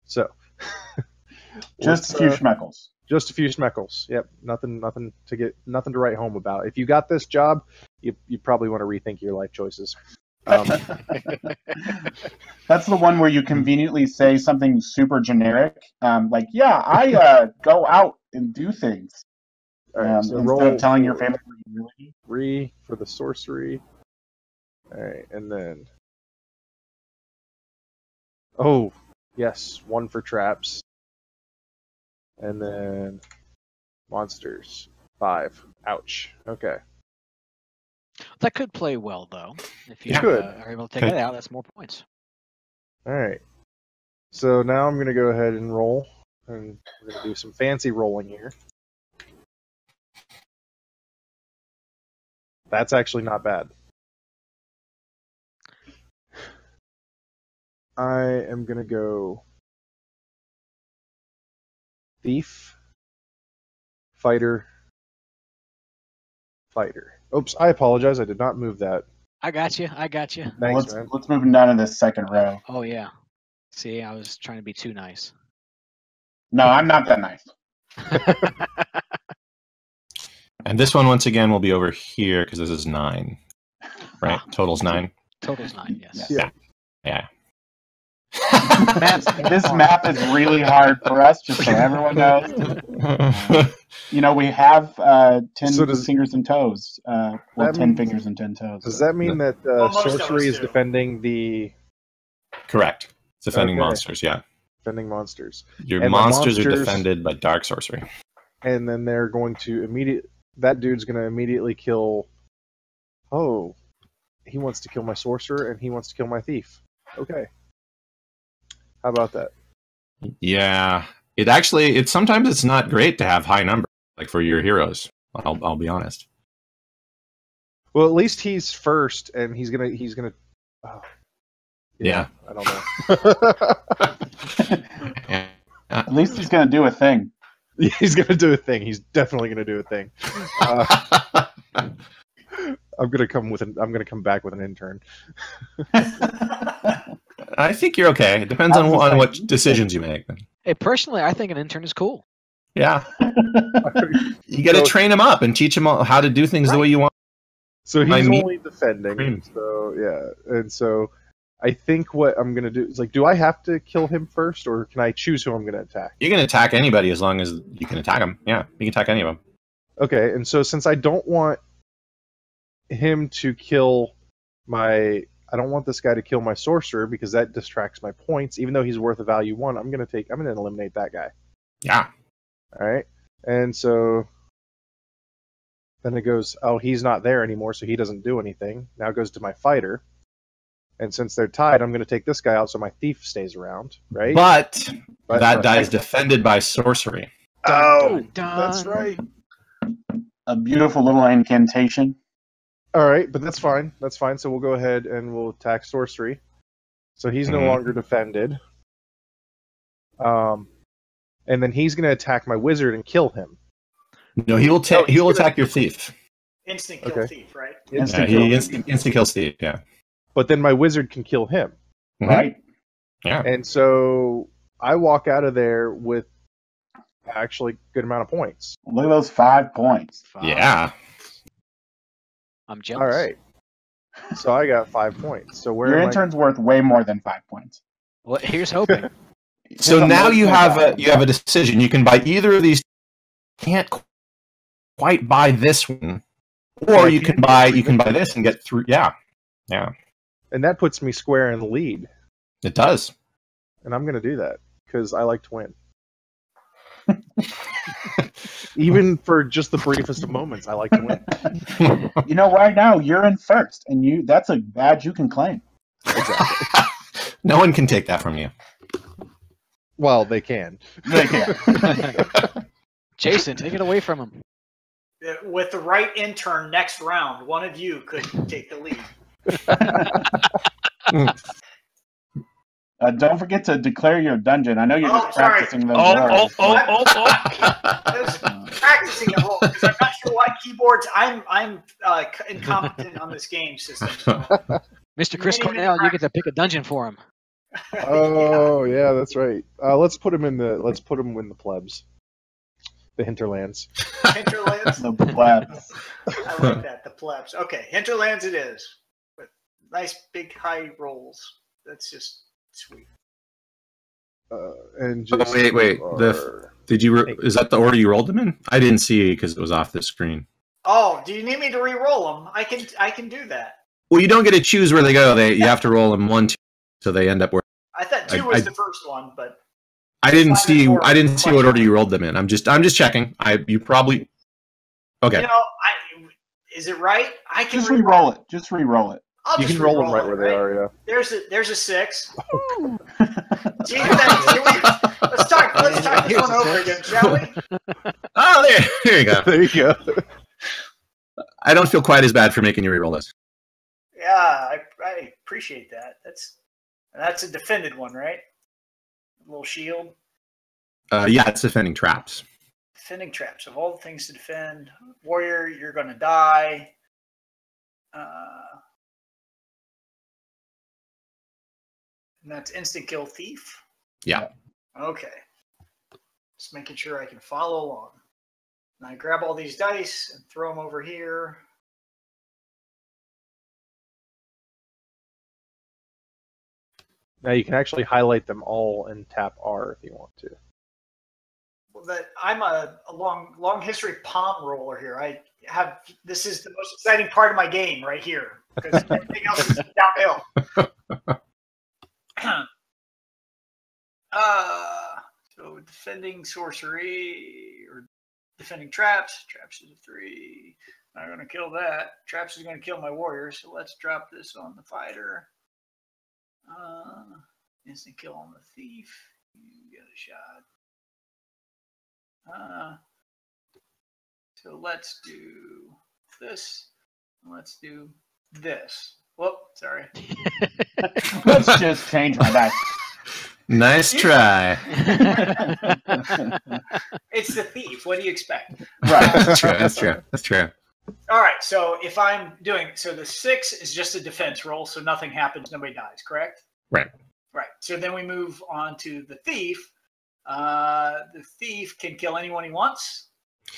[SPEAKER 4] So...
[SPEAKER 3] Just a few schmeckles.
[SPEAKER 4] Just a few schmeckles. Yep. Nothing to write home about. If you got this job, you probably want to rethink your life choices.
[SPEAKER 3] That's the one where you conveniently say something super generic, like, "Yeah, I go out and do things."
[SPEAKER 4] All right, so
[SPEAKER 3] instead of telling your family what you really do.
[SPEAKER 4] 3 for the sorcery. All right, and then yes, 1 for traps. And then monsters, 5. Ouch. Okay.
[SPEAKER 1] That could play well, though. If you
[SPEAKER 4] Could.
[SPEAKER 1] are able to take it out, that's more points.
[SPEAKER 4] All right. So now I'm going to go ahead and roll, and we're going to do some fancy rolling here. That's actually not bad. I am going to go thief, fighter, fighter. Oops, I apologize. I did not move that.
[SPEAKER 1] I got you.
[SPEAKER 4] Thanks, man.
[SPEAKER 3] Let's move him down to this second row.
[SPEAKER 1] Oh yeah. See, I was trying to be too nice.
[SPEAKER 3] No, I'm not that nice.
[SPEAKER 2] And this one, once again, will be over here because this is 9. Right? Total's 9.
[SPEAKER 1] Total's 9, yes.
[SPEAKER 2] Yeah.
[SPEAKER 3] This map is really hard for us, just so everyone knows. We have 10 fingers and toes. 10 fingers and 10 toes.
[SPEAKER 4] Does that mean that
[SPEAKER 5] most of
[SPEAKER 4] sorcery
[SPEAKER 5] us
[SPEAKER 4] is
[SPEAKER 5] do.
[SPEAKER 4] defending the...
[SPEAKER 2] Correct. It's defending
[SPEAKER 4] Okay.
[SPEAKER 2] monsters, yeah.
[SPEAKER 4] Defending monsters.
[SPEAKER 2] Your
[SPEAKER 4] And the
[SPEAKER 2] monsters are
[SPEAKER 4] monsters-
[SPEAKER 2] defended by dark sorcery.
[SPEAKER 4] And then they're going to that dude's going to immediately kill... Oh, he wants to kill my sorcerer, and he wants to kill my thief. Okay. How about that?
[SPEAKER 2] Yeah. It's sometimes it's not great to have high numbers, like for your heroes. I'll be honest.
[SPEAKER 4] Well, at least he's first, and he's gonna. Oh.
[SPEAKER 2] Yeah.
[SPEAKER 4] I don't know.
[SPEAKER 3] At least he's going to do a thing.
[SPEAKER 4] He's gonna do a thing. He's definitely gonna do a thing. I'm gonna come back with an intern.
[SPEAKER 2] I think you're okay. It depends on what decisions you make.
[SPEAKER 1] Hey, personally, I think an intern is cool.
[SPEAKER 2] Yeah. You got to train him up and teach him how to do things the way you want.
[SPEAKER 4] So he's
[SPEAKER 2] I mean-
[SPEAKER 4] only defending. So yeah, and so I think what I'm gonna do is do I have to kill him first, or can I choose who I'm gonna attack?
[SPEAKER 2] You can attack anybody as long as you can attack them. Yeah, you can attack any of them.
[SPEAKER 4] Okay, and so since I don't want him to kill I don't want this guy to kill my sorcerer because that distracts my points. Even though he's worth a value 1, I'm gonna eliminate that guy.
[SPEAKER 2] Yeah.
[SPEAKER 4] All right, and so then it goes, oh, he's not there anymore, so he doesn't do anything. Now it goes to my fighter, and since they're tied, I'm gonna take this guy out so my thief stays around, right?
[SPEAKER 2] But that die is defended by sorcery.
[SPEAKER 4] Oh,
[SPEAKER 1] Dun, dun.
[SPEAKER 4] that's right.
[SPEAKER 3] A beautiful little incantation.
[SPEAKER 4] All right, but that's fine. That's fine. So we'll go ahead and we'll attack sorcery. So he's no
[SPEAKER 2] Mhm.
[SPEAKER 4] longer defended. And then he's going to attack my wizard and kill him.
[SPEAKER 2] No, he will attack your thief.
[SPEAKER 5] Instant kill
[SPEAKER 4] Okay.
[SPEAKER 5] thief, right?
[SPEAKER 2] Yeah,
[SPEAKER 3] Instant
[SPEAKER 2] he
[SPEAKER 3] kill.
[SPEAKER 2] instant kills thief. Yeah.
[SPEAKER 4] But then my wizard can kill him.
[SPEAKER 2] Mhm.
[SPEAKER 3] Right?
[SPEAKER 2] Yeah.
[SPEAKER 4] And so I walk out of there with actually a good amount of points.
[SPEAKER 3] Look at those 5 points.
[SPEAKER 2] Yeah.
[SPEAKER 1] I'm jealous.
[SPEAKER 4] All right. So I got 5 points. So where
[SPEAKER 3] Your
[SPEAKER 4] am I-
[SPEAKER 3] intern's worth way more than 5 points.
[SPEAKER 1] Well, here's hoping.
[SPEAKER 2] So
[SPEAKER 3] Here's
[SPEAKER 2] now you
[SPEAKER 3] multiple
[SPEAKER 2] have a decision. You can buy either of these. Can't quite buy this one, or you can buy this and get through. Yeah.
[SPEAKER 4] And that puts me square in the lead.
[SPEAKER 2] It does.
[SPEAKER 4] And I'm going to do that because I like to win. Even for just the briefest of moments, I like to win.
[SPEAKER 3] Right now you're in first, and that's a badge you can claim.
[SPEAKER 4] Exactly.
[SPEAKER 2] No one can take that from you.
[SPEAKER 4] Well, they can.
[SPEAKER 3] They can.
[SPEAKER 1] Jason, take it away from him.
[SPEAKER 5] With the right intern next round, one of you could take the lead.
[SPEAKER 3] Don't forget to declare your dungeon. I know you're just
[SPEAKER 5] sorry.
[SPEAKER 3] practicing those words.
[SPEAKER 5] I was practicing the whole because I'm not sure why keyboards. I'm incompetent on this game system. So.
[SPEAKER 1] Mr. Chris
[SPEAKER 5] Maybe
[SPEAKER 1] Cornell, you get to pick a dungeon for him.
[SPEAKER 4] Oh, yeah, that's right. Let's put him in the plebs, the hinterlands.
[SPEAKER 5] Hinterlands.
[SPEAKER 3] The plebs.
[SPEAKER 5] I like that. The plebs. Okay, hinterlands it is. With nice big high rolls. That's just sweet.
[SPEAKER 4] And just
[SPEAKER 2] wait. Did you? Is that the order you rolled them in? I didn't see because it was off the screen.
[SPEAKER 5] Oh, do you need me to re-roll them? I can do that.
[SPEAKER 2] Well, you don't get to choose where they go. You have to roll them 1, 2, so they end up where.
[SPEAKER 5] I thought 2 was the first one, but
[SPEAKER 2] I didn't
[SPEAKER 5] 5 and
[SPEAKER 2] see.
[SPEAKER 5] 4
[SPEAKER 2] I didn't see what
[SPEAKER 5] question.
[SPEAKER 2] order you rolled them in. I'm just checking. You probably. Okay.
[SPEAKER 5] is it right? I can
[SPEAKER 3] Just re-roll it. Just re-roll it.
[SPEAKER 5] I'll
[SPEAKER 4] You
[SPEAKER 5] just
[SPEAKER 4] can roll them
[SPEAKER 5] re-roll
[SPEAKER 4] right where they are. Yeah.
[SPEAKER 5] There's a 6. Gee, let's talk this one over again, shall we?
[SPEAKER 2] Oh, there you go.
[SPEAKER 4] There you go.
[SPEAKER 2] I don't feel quite as bad for making you reroll this.
[SPEAKER 5] Yeah, I appreciate that. That's a defended one, right? A little shield.
[SPEAKER 2] Yeah, it's defending traps.
[SPEAKER 5] Defending traps. Of all the things to defend, warrior, you're going to die. And that's instant kill thief.
[SPEAKER 2] Yeah.
[SPEAKER 5] Okay. Just making sure I can follow along. And I grab all these dice and throw them over here.
[SPEAKER 4] Now you can actually highlight them all and tap R if you want to.
[SPEAKER 5] Well, I'm a long history palm roller here. This is the most exciting part of my game right here because everything else is downhill. So defending sorcery or defending traps. Traps is a 3. I'm going to kill that. Traps is going to kill my warrior. So let's drop this on the fighter. Instant kill on the thief. You get a shot. So let's do this. Let's do this. Whoop, sorry.
[SPEAKER 3] Let's just change my dice.
[SPEAKER 2] Nice try.
[SPEAKER 5] It's the thief. What do you expect?
[SPEAKER 3] Right.
[SPEAKER 2] That's true.
[SPEAKER 5] All right. So if I'm doing the 6 is just a defense roll, so nothing happens, nobody dies. Correct?
[SPEAKER 2] Right.
[SPEAKER 5] Right. So then we move on to the thief. The thief can kill anyone he wants,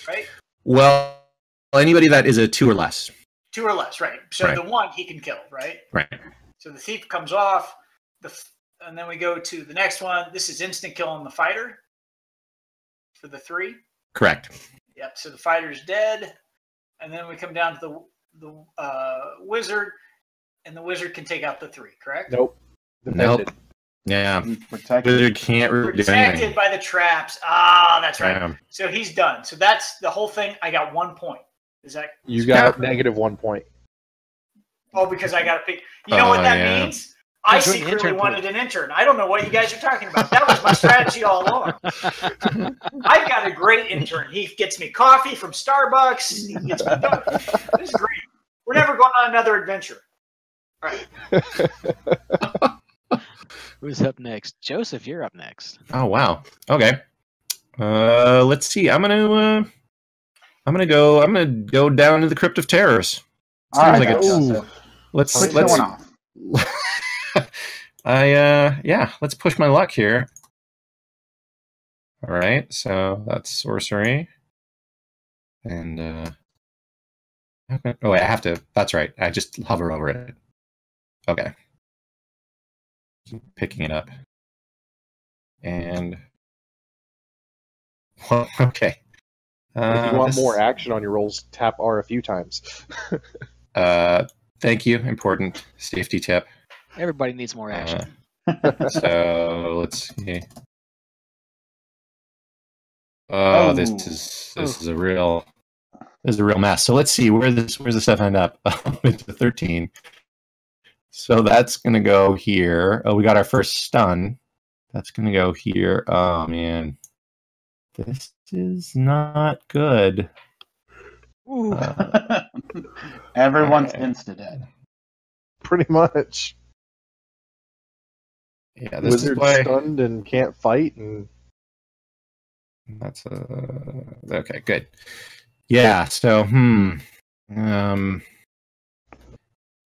[SPEAKER 5] right?
[SPEAKER 2] Well, anybody that is a 2 or less.
[SPEAKER 5] 2 or less, right? So
[SPEAKER 2] Right.
[SPEAKER 5] the 1 he can kill, right?
[SPEAKER 2] Right.
[SPEAKER 5] So the thief comes off. And then we go to the next one. This is instant kill on the fighter for the 3.
[SPEAKER 2] Correct.
[SPEAKER 5] Yep. So the fighter's dead, and then we come down to the wizard, and the wizard can take out the 3. Correct?
[SPEAKER 4] Nope.
[SPEAKER 2] Nope. Yeah.
[SPEAKER 3] Protected.
[SPEAKER 2] Wizard can't do
[SPEAKER 5] Protected
[SPEAKER 2] anything.
[SPEAKER 5] by the traps. Ah, that's right.
[SPEAKER 2] Yeah.
[SPEAKER 5] So he's done. So that's the whole thing. I got 1 point. Is that?
[SPEAKER 4] You got -1 point.
[SPEAKER 5] Oh, because I got to pick. You know what that
[SPEAKER 2] yeah.
[SPEAKER 5] means? I
[SPEAKER 1] Join the
[SPEAKER 5] secretly
[SPEAKER 1] intern
[SPEAKER 5] wanted an intern. I don't know what you guys are talking about. That was my strategy all along. I've got a great intern. He gets me coffee from Starbucks. He gets me donuts. This is great. We're never going on another adventure. All right.
[SPEAKER 1] Who's up next? Joseph, you're up next.
[SPEAKER 2] Oh wow. Okay. Let's see. I'm gonna go down to the Crypt of Terrors.
[SPEAKER 3] All right.
[SPEAKER 2] like it's- Let's
[SPEAKER 3] What's going on?
[SPEAKER 2] let's push my luck here. All right, so that's sorcery. And okay. Oh wait, I have to. That's right. I just hover over it. Okay. Keep picking it up. And well, okay.
[SPEAKER 4] If you want more action on your rolls, tap R a few times.
[SPEAKER 2] Thank you. Important safety tip.
[SPEAKER 1] Everybody needs more action.
[SPEAKER 2] So let's see. Oh, this is a real mess. So let's see where's the stuff end up. It's a 13. So that's gonna go here. Oh, we got our first stun. That's gonna go here. Oh man, this is not good.
[SPEAKER 3] Everyone's
[SPEAKER 2] okay.
[SPEAKER 3] insta-dead.
[SPEAKER 4] Pretty much.
[SPEAKER 2] Yeah, this
[SPEAKER 4] Wizard
[SPEAKER 2] is why.
[SPEAKER 4] stunned and can't fight, and
[SPEAKER 2] That's okay. Good. Yeah. So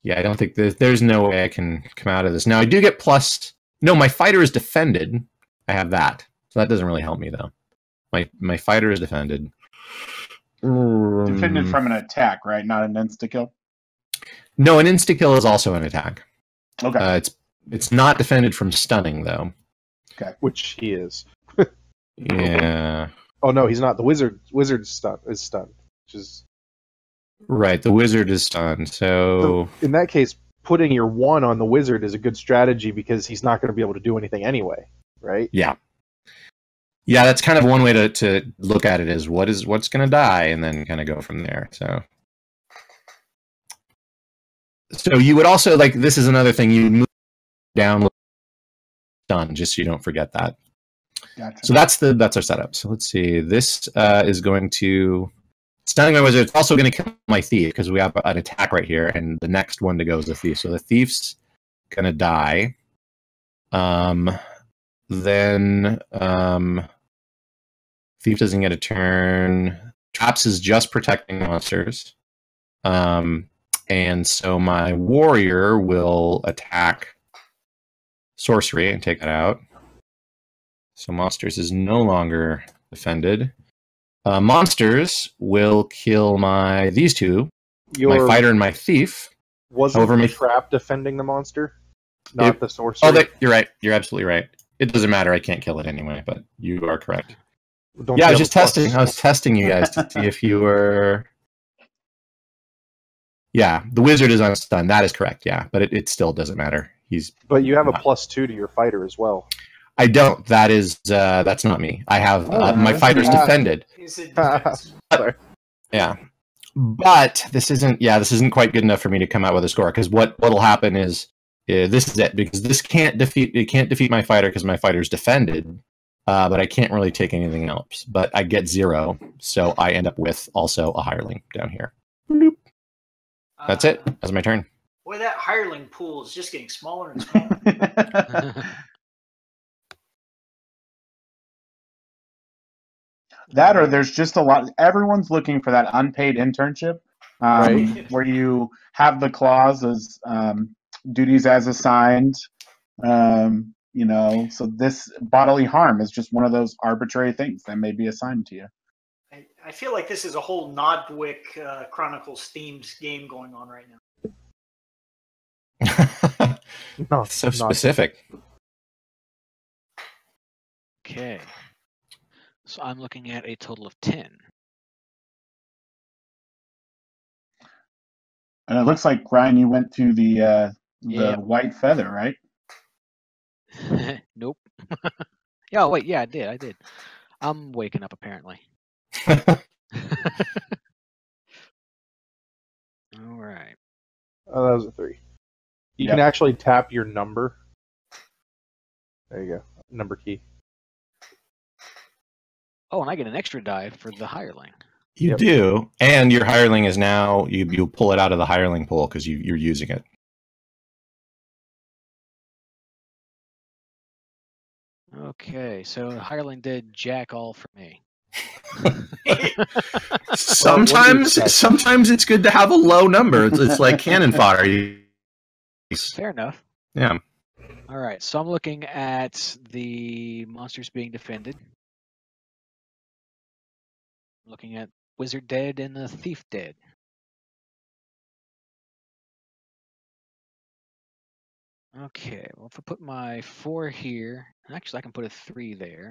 [SPEAKER 2] yeah, I don't think there's no way I can come out of this. Now I do get plus. No, my fighter is defended. I have that, so that doesn't really help me though. My fighter is defended.
[SPEAKER 3] Defended from an attack, right? Not an insta-kill?
[SPEAKER 2] No, an insta kill is also an attack.
[SPEAKER 3] Okay.
[SPEAKER 2] It's not defended from stunning though.
[SPEAKER 4] which he is.
[SPEAKER 2] Yeah.
[SPEAKER 4] Oh no, he's not. The wizard is stunned. Which is
[SPEAKER 2] Right. The wizard is stunned. So
[SPEAKER 4] in that case, putting your 1 on the wizard is a good strategy because he's not going to be able to do anything anyway, right?
[SPEAKER 2] yeah. Yeah, that's kind of one way to look at it is what's going to die, and then kind of go from there. So you would also like, this is another thing, you move down, done, just so you don't forget that.
[SPEAKER 3] Gotcha.
[SPEAKER 2] So that's our setup. So let's see. This is going to stunning my wizard. It's also going to kill my thief because we have an attack right here, and the next one to go is the thief. So the thief's going to die. Then thief doesn't get a turn. Traps is just protecting monsters. And so my warrior will attack sorcery and take it out. So monsters is no longer defended. Monsters will kill these two, my fighter and my thief.
[SPEAKER 4] Wasn't the trap defending the monster, not the sorcerer?
[SPEAKER 2] Oh, you're right. You're absolutely right. It doesn't matter. I can't kill it anyway, but you are correct. I was just testing. I was testing you guys to see if you were... Yeah, the wizard is unstunned. That is correct, yeah. But it still doesn't matter.
[SPEAKER 4] But you have a +2 to your fighter as well.
[SPEAKER 2] I don't. That's not me. I have my fighter's defended. Yeah. But this isn't quite good enough for me to come out with a score, because what'll happen is this is it, because it can't defeat my fighter because my fighter's defended. But I can't really take anything else. But I get 0, so I end up with also a hireling down here. Bloop. That's it. That's my turn.
[SPEAKER 5] Boy, that hireling pool is just getting smaller and smaller.
[SPEAKER 3] That, or there's just a lot. Everyone's looking for that unpaid internship, right, where you have the clause as duties as assigned. So this bodily harm is just one of those arbitrary things that may be assigned to you.
[SPEAKER 5] I feel like this is a whole Nodwick Chronicles themed game going on right now.
[SPEAKER 2] No, so specific.
[SPEAKER 1] Okay. So I'm looking at a total of 10.
[SPEAKER 3] And it looks like, Ryan, you went to the white feather, right?
[SPEAKER 1] Nope. Yeah, wait, yeah, I did. I'm waking up apparently. All right.
[SPEAKER 4] Oh, that was a 3. You can actually tap your number. There you go. Number key.
[SPEAKER 1] Oh, and I get an extra die for the hireling.
[SPEAKER 2] You do, and your hireling is now you pull it out of the hireling pool because you're using it.
[SPEAKER 1] Okay, so hireling did jack all for me.
[SPEAKER 2] Sometimes it's good to have a low number. It's like cannon fodder.
[SPEAKER 1] Fair enough.
[SPEAKER 2] Yeah.
[SPEAKER 1] All right, so I'm looking at the monsters being defended. I'm looking at wizard dead and the thief dead. Okay, well, if I put my 4 here, actually I can put a 3 there.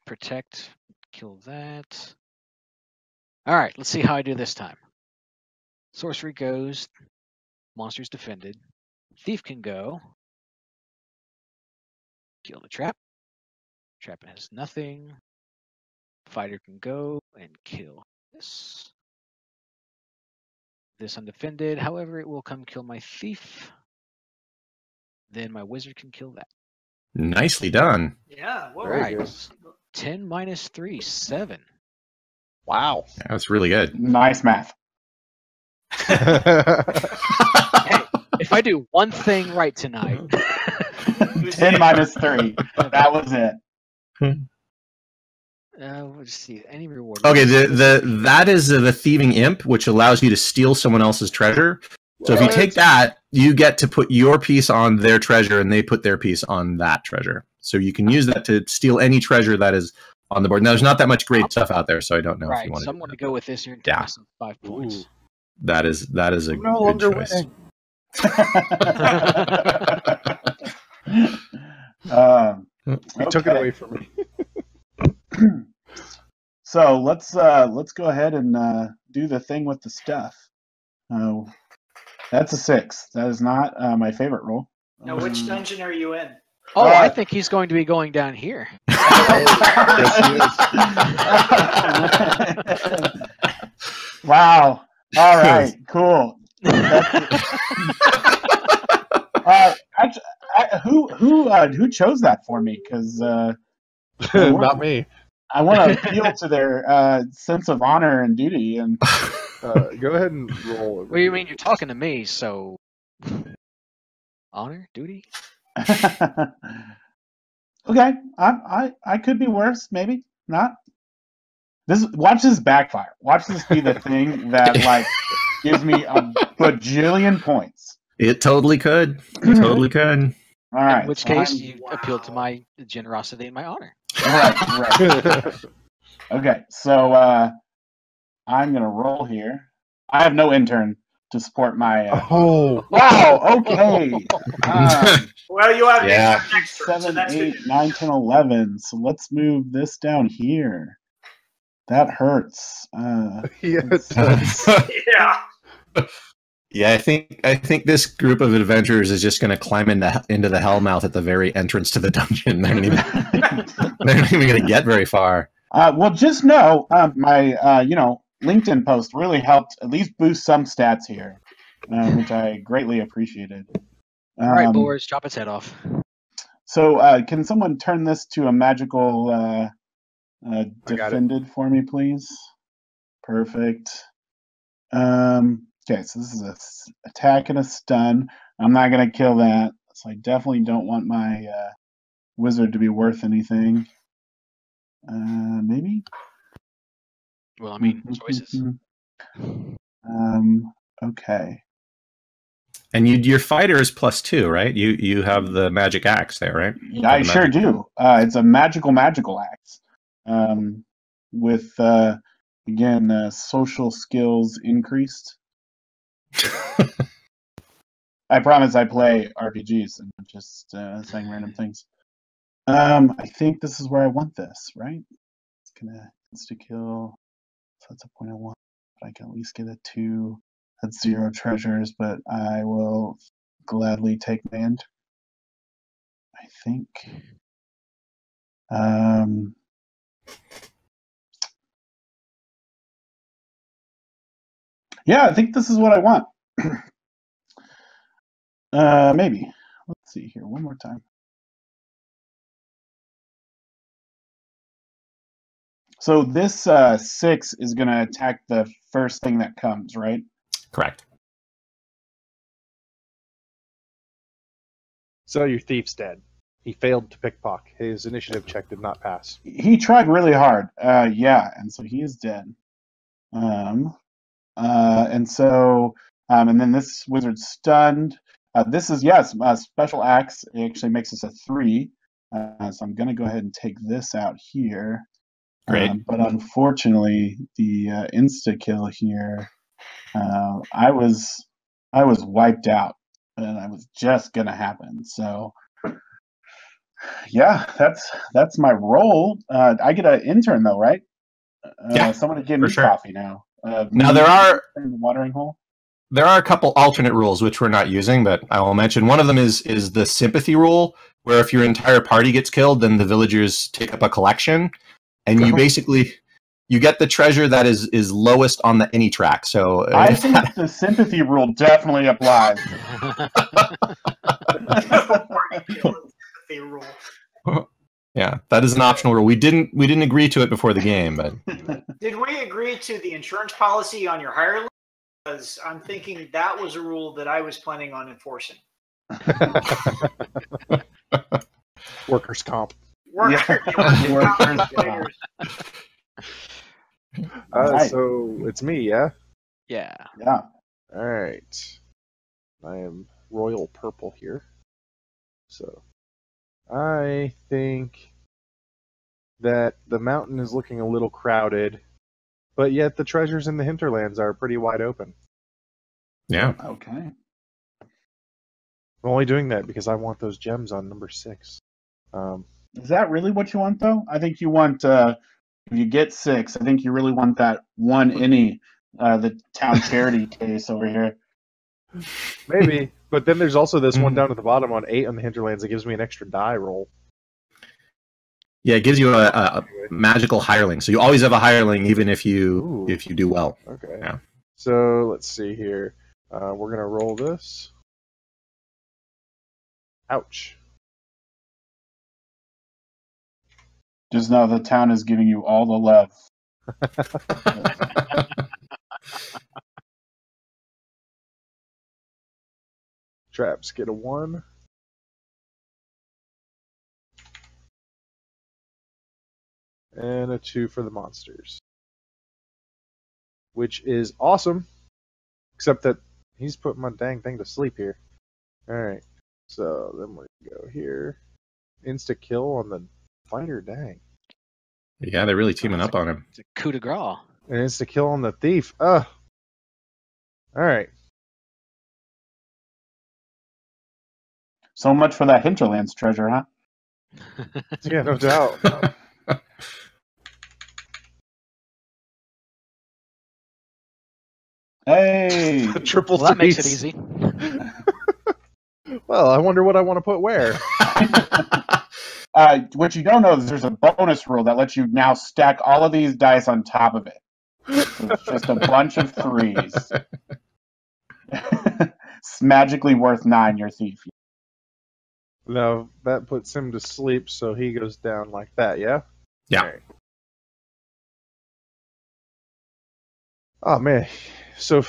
[SPEAKER 1] Protect, kill that. All right, let's see how I do this time. Sorcery goes, monsters defended. Thief can go. Kill the trap. Trap has nothing. Fighter can go and kill this. This undefended, however, it will come kill my thief. Then my wizard can kill that.
[SPEAKER 2] Nicely done.
[SPEAKER 5] Yeah,
[SPEAKER 1] all right. 10 minus 3, 7.
[SPEAKER 2] Wow. Yeah, that's really good.
[SPEAKER 3] Nice math.
[SPEAKER 1] Hey, if I do one thing right tonight.
[SPEAKER 3] 10 minus 3. That was it.
[SPEAKER 1] Let's see. Any reward.
[SPEAKER 2] Okay, that is the thieving imp, which allows you to steal someone else's treasure. So if you take that, you get to put your piece on their treasure, and they put their piece on that treasure. So you can use that to steal any treasure that is on the board. Now, there's not that much great stuff out there, so I don't know if you want to.
[SPEAKER 1] So I'm going to go with this here and
[SPEAKER 2] yeah.
[SPEAKER 1] 5 points.
[SPEAKER 2] Ooh. That is a good choice.
[SPEAKER 4] You took it away from me.
[SPEAKER 3] So let's go ahead and do the thing with the stuff. That's a 6. That is not my favorite roll.
[SPEAKER 5] Now, which dungeon are you in?
[SPEAKER 1] Oh, I think he's going to be going down here.
[SPEAKER 3] Wow. All right. Cool. Actually, who chose that for me? Because
[SPEAKER 4] Not me.
[SPEAKER 3] I want to appeal to their sense of honor and duty. And
[SPEAKER 4] Go ahead and roll.
[SPEAKER 1] What do you mean? You're talking to me, so honor, duty.
[SPEAKER 3] Okay, I could be worse, maybe not. Watch this backfire. Watch this be the thing that like gives me a bajillion points.
[SPEAKER 2] It totally could. It totally could.
[SPEAKER 3] All right.
[SPEAKER 1] In which case, you appealed to my generosity and my honor.
[SPEAKER 3] Right. Okay, so I'm gonna roll here. I have no intern to support my.
[SPEAKER 4] Oh,
[SPEAKER 3] Wow. Okay.
[SPEAKER 5] Well, you have
[SPEAKER 2] Yeah.
[SPEAKER 5] an extra, so
[SPEAKER 3] 7,
[SPEAKER 5] that's
[SPEAKER 3] 8,
[SPEAKER 5] good.
[SPEAKER 3] 9, 10, 11. So let's move this down here. That hurts.
[SPEAKER 4] yeah, it does.
[SPEAKER 5] Yeah.
[SPEAKER 2] Yeah, I think this group of adventurers is just going to climb into the hellmouth at the very entrance to the dungeon. They're not even going to get very far.
[SPEAKER 3] Well, just know my LinkedIn post really helped at least boost some stats here, which I greatly appreciated.
[SPEAKER 1] All right, boys, chop its head off.
[SPEAKER 3] So, can someone turn this to a magical defended for me, please? Perfect. Okay, so this is a attack and a stun. I'm not gonna kill that, so I definitely don't want my wizard to be worth anything. Maybe.
[SPEAKER 1] Well, I mean, choices.
[SPEAKER 3] Okay.
[SPEAKER 2] And your fighter is +2, right? You have the magic axe there, right?
[SPEAKER 3] Yeah, I sure do. It's a magical axe. With again social skills increased. I promise I play RPGs and not just saying random things. I think this is where I want this, right? It's gonna insta-kill. So that's a point I want. But I can at least get a 2. That's 0 treasures, but I will gladly take land. I think. Yeah, I think this is what I want. Maybe. Let's see here one more time. So this 6 is going to attack the first thing that comes, right?
[SPEAKER 2] Correct.
[SPEAKER 4] So your thief's dead. He failed to pickpocket. His initiative check did not pass.
[SPEAKER 3] He tried really hard. Yeah, and so he is dead. And so, and then this wizard's stunned. This is, yes, special axe. It actually makes us a 3. So I'm going to go ahead and take this out here.
[SPEAKER 2] Great.
[SPEAKER 3] But unfortunately, the insta-kill here, I was wiped out, and I was just going to happen. So, yeah, that's my role. I get an intern, though, right?
[SPEAKER 2] Yeah,
[SPEAKER 3] someone give me
[SPEAKER 2] sure.
[SPEAKER 3] coffee now.
[SPEAKER 2] Now there are
[SPEAKER 3] in the watering hole.
[SPEAKER 2] There are a couple alternate rules which we're not using, but I will mention. One of them is the sympathy rule, where if your entire party gets killed, then the villagers take up a collection, and you basically get the treasure that is lowest on the any track. So
[SPEAKER 3] I think the sympathy rule definitely applies.
[SPEAKER 2] Yeah, that is an optional rule. We didn't agree to it before the game, but
[SPEAKER 5] did we agree to the insurance policy on your hireling? Because I'm thinking that was a rule that I was planning on enforcing.
[SPEAKER 4] Workers' comp.
[SPEAKER 5] Workers' comp.
[SPEAKER 3] Right.
[SPEAKER 4] So it's me, yeah?
[SPEAKER 1] Yeah.
[SPEAKER 3] Yeah.
[SPEAKER 4] All right. I am royal purple here. So I think that the mountain is looking a little crowded, but yet the treasures in the hinterlands are pretty wide open.
[SPEAKER 2] yeah.
[SPEAKER 3] Okay.
[SPEAKER 4] I'm only doing that because I want those gems on number 6.
[SPEAKER 3] Is that really what you want, though? I think you want, if you get 6, I think you really want that one innie, the town charity case over here.
[SPEAKER 4] Maybe, but then there's also this one down at the bottom on 8 on the hinterlands that gives me an extra die roll.
[SPEAKER 2] Yeah, it gives you a magical hireling. So you always have a hireling, even if you do well.
[SPEAKER 4] Okay.
[SPEAKER 2] Yeah.
[SPEAKER 4] So let's see here. We're going to roll this. Ouch.
[SPEAKER 3] Just know the town is giving you all the love.
[SPEAKER 4] Traps get a 1. And a 2 for the monsters. Which is awesome. Except that he's putting my dang thing to sleep here. Alright. So then we're going to go here. Insta kill on the fighter, dang.
[SPEAKER 2] Yeah, they're really teaming up on him.
[SPEAKER 1] It's a coup de grace.
[SPEAKER 4] And insta kill on the thief. Alright.
[SPEAKER 3] So much for that Hinterlands treasure, huh?
[SPEAKER 4] Yeah, no doubt.
[SPEAKER 3] Hey!
[SPEAKER 4] Triple
[SPEAKER 1] Well, that makes it
[SPEAKER 4] threes.
[SPEAKER 1] easy.
[SPEAKER 4] Well, I wonder what I want to put where.
[SPEAKER 3] What you don't know is there's a bonus rule that lets you now stack all of these dice on top of it. So it's just a bunch of 3s. It's magically worth 9, your thief.
[SPEAKER 4] No, that puts him to sleep, so he goes down like that, yeah?
[SPEAKER 2] Yeah.
[SPEAKER 4] Alright. Oh, man. So,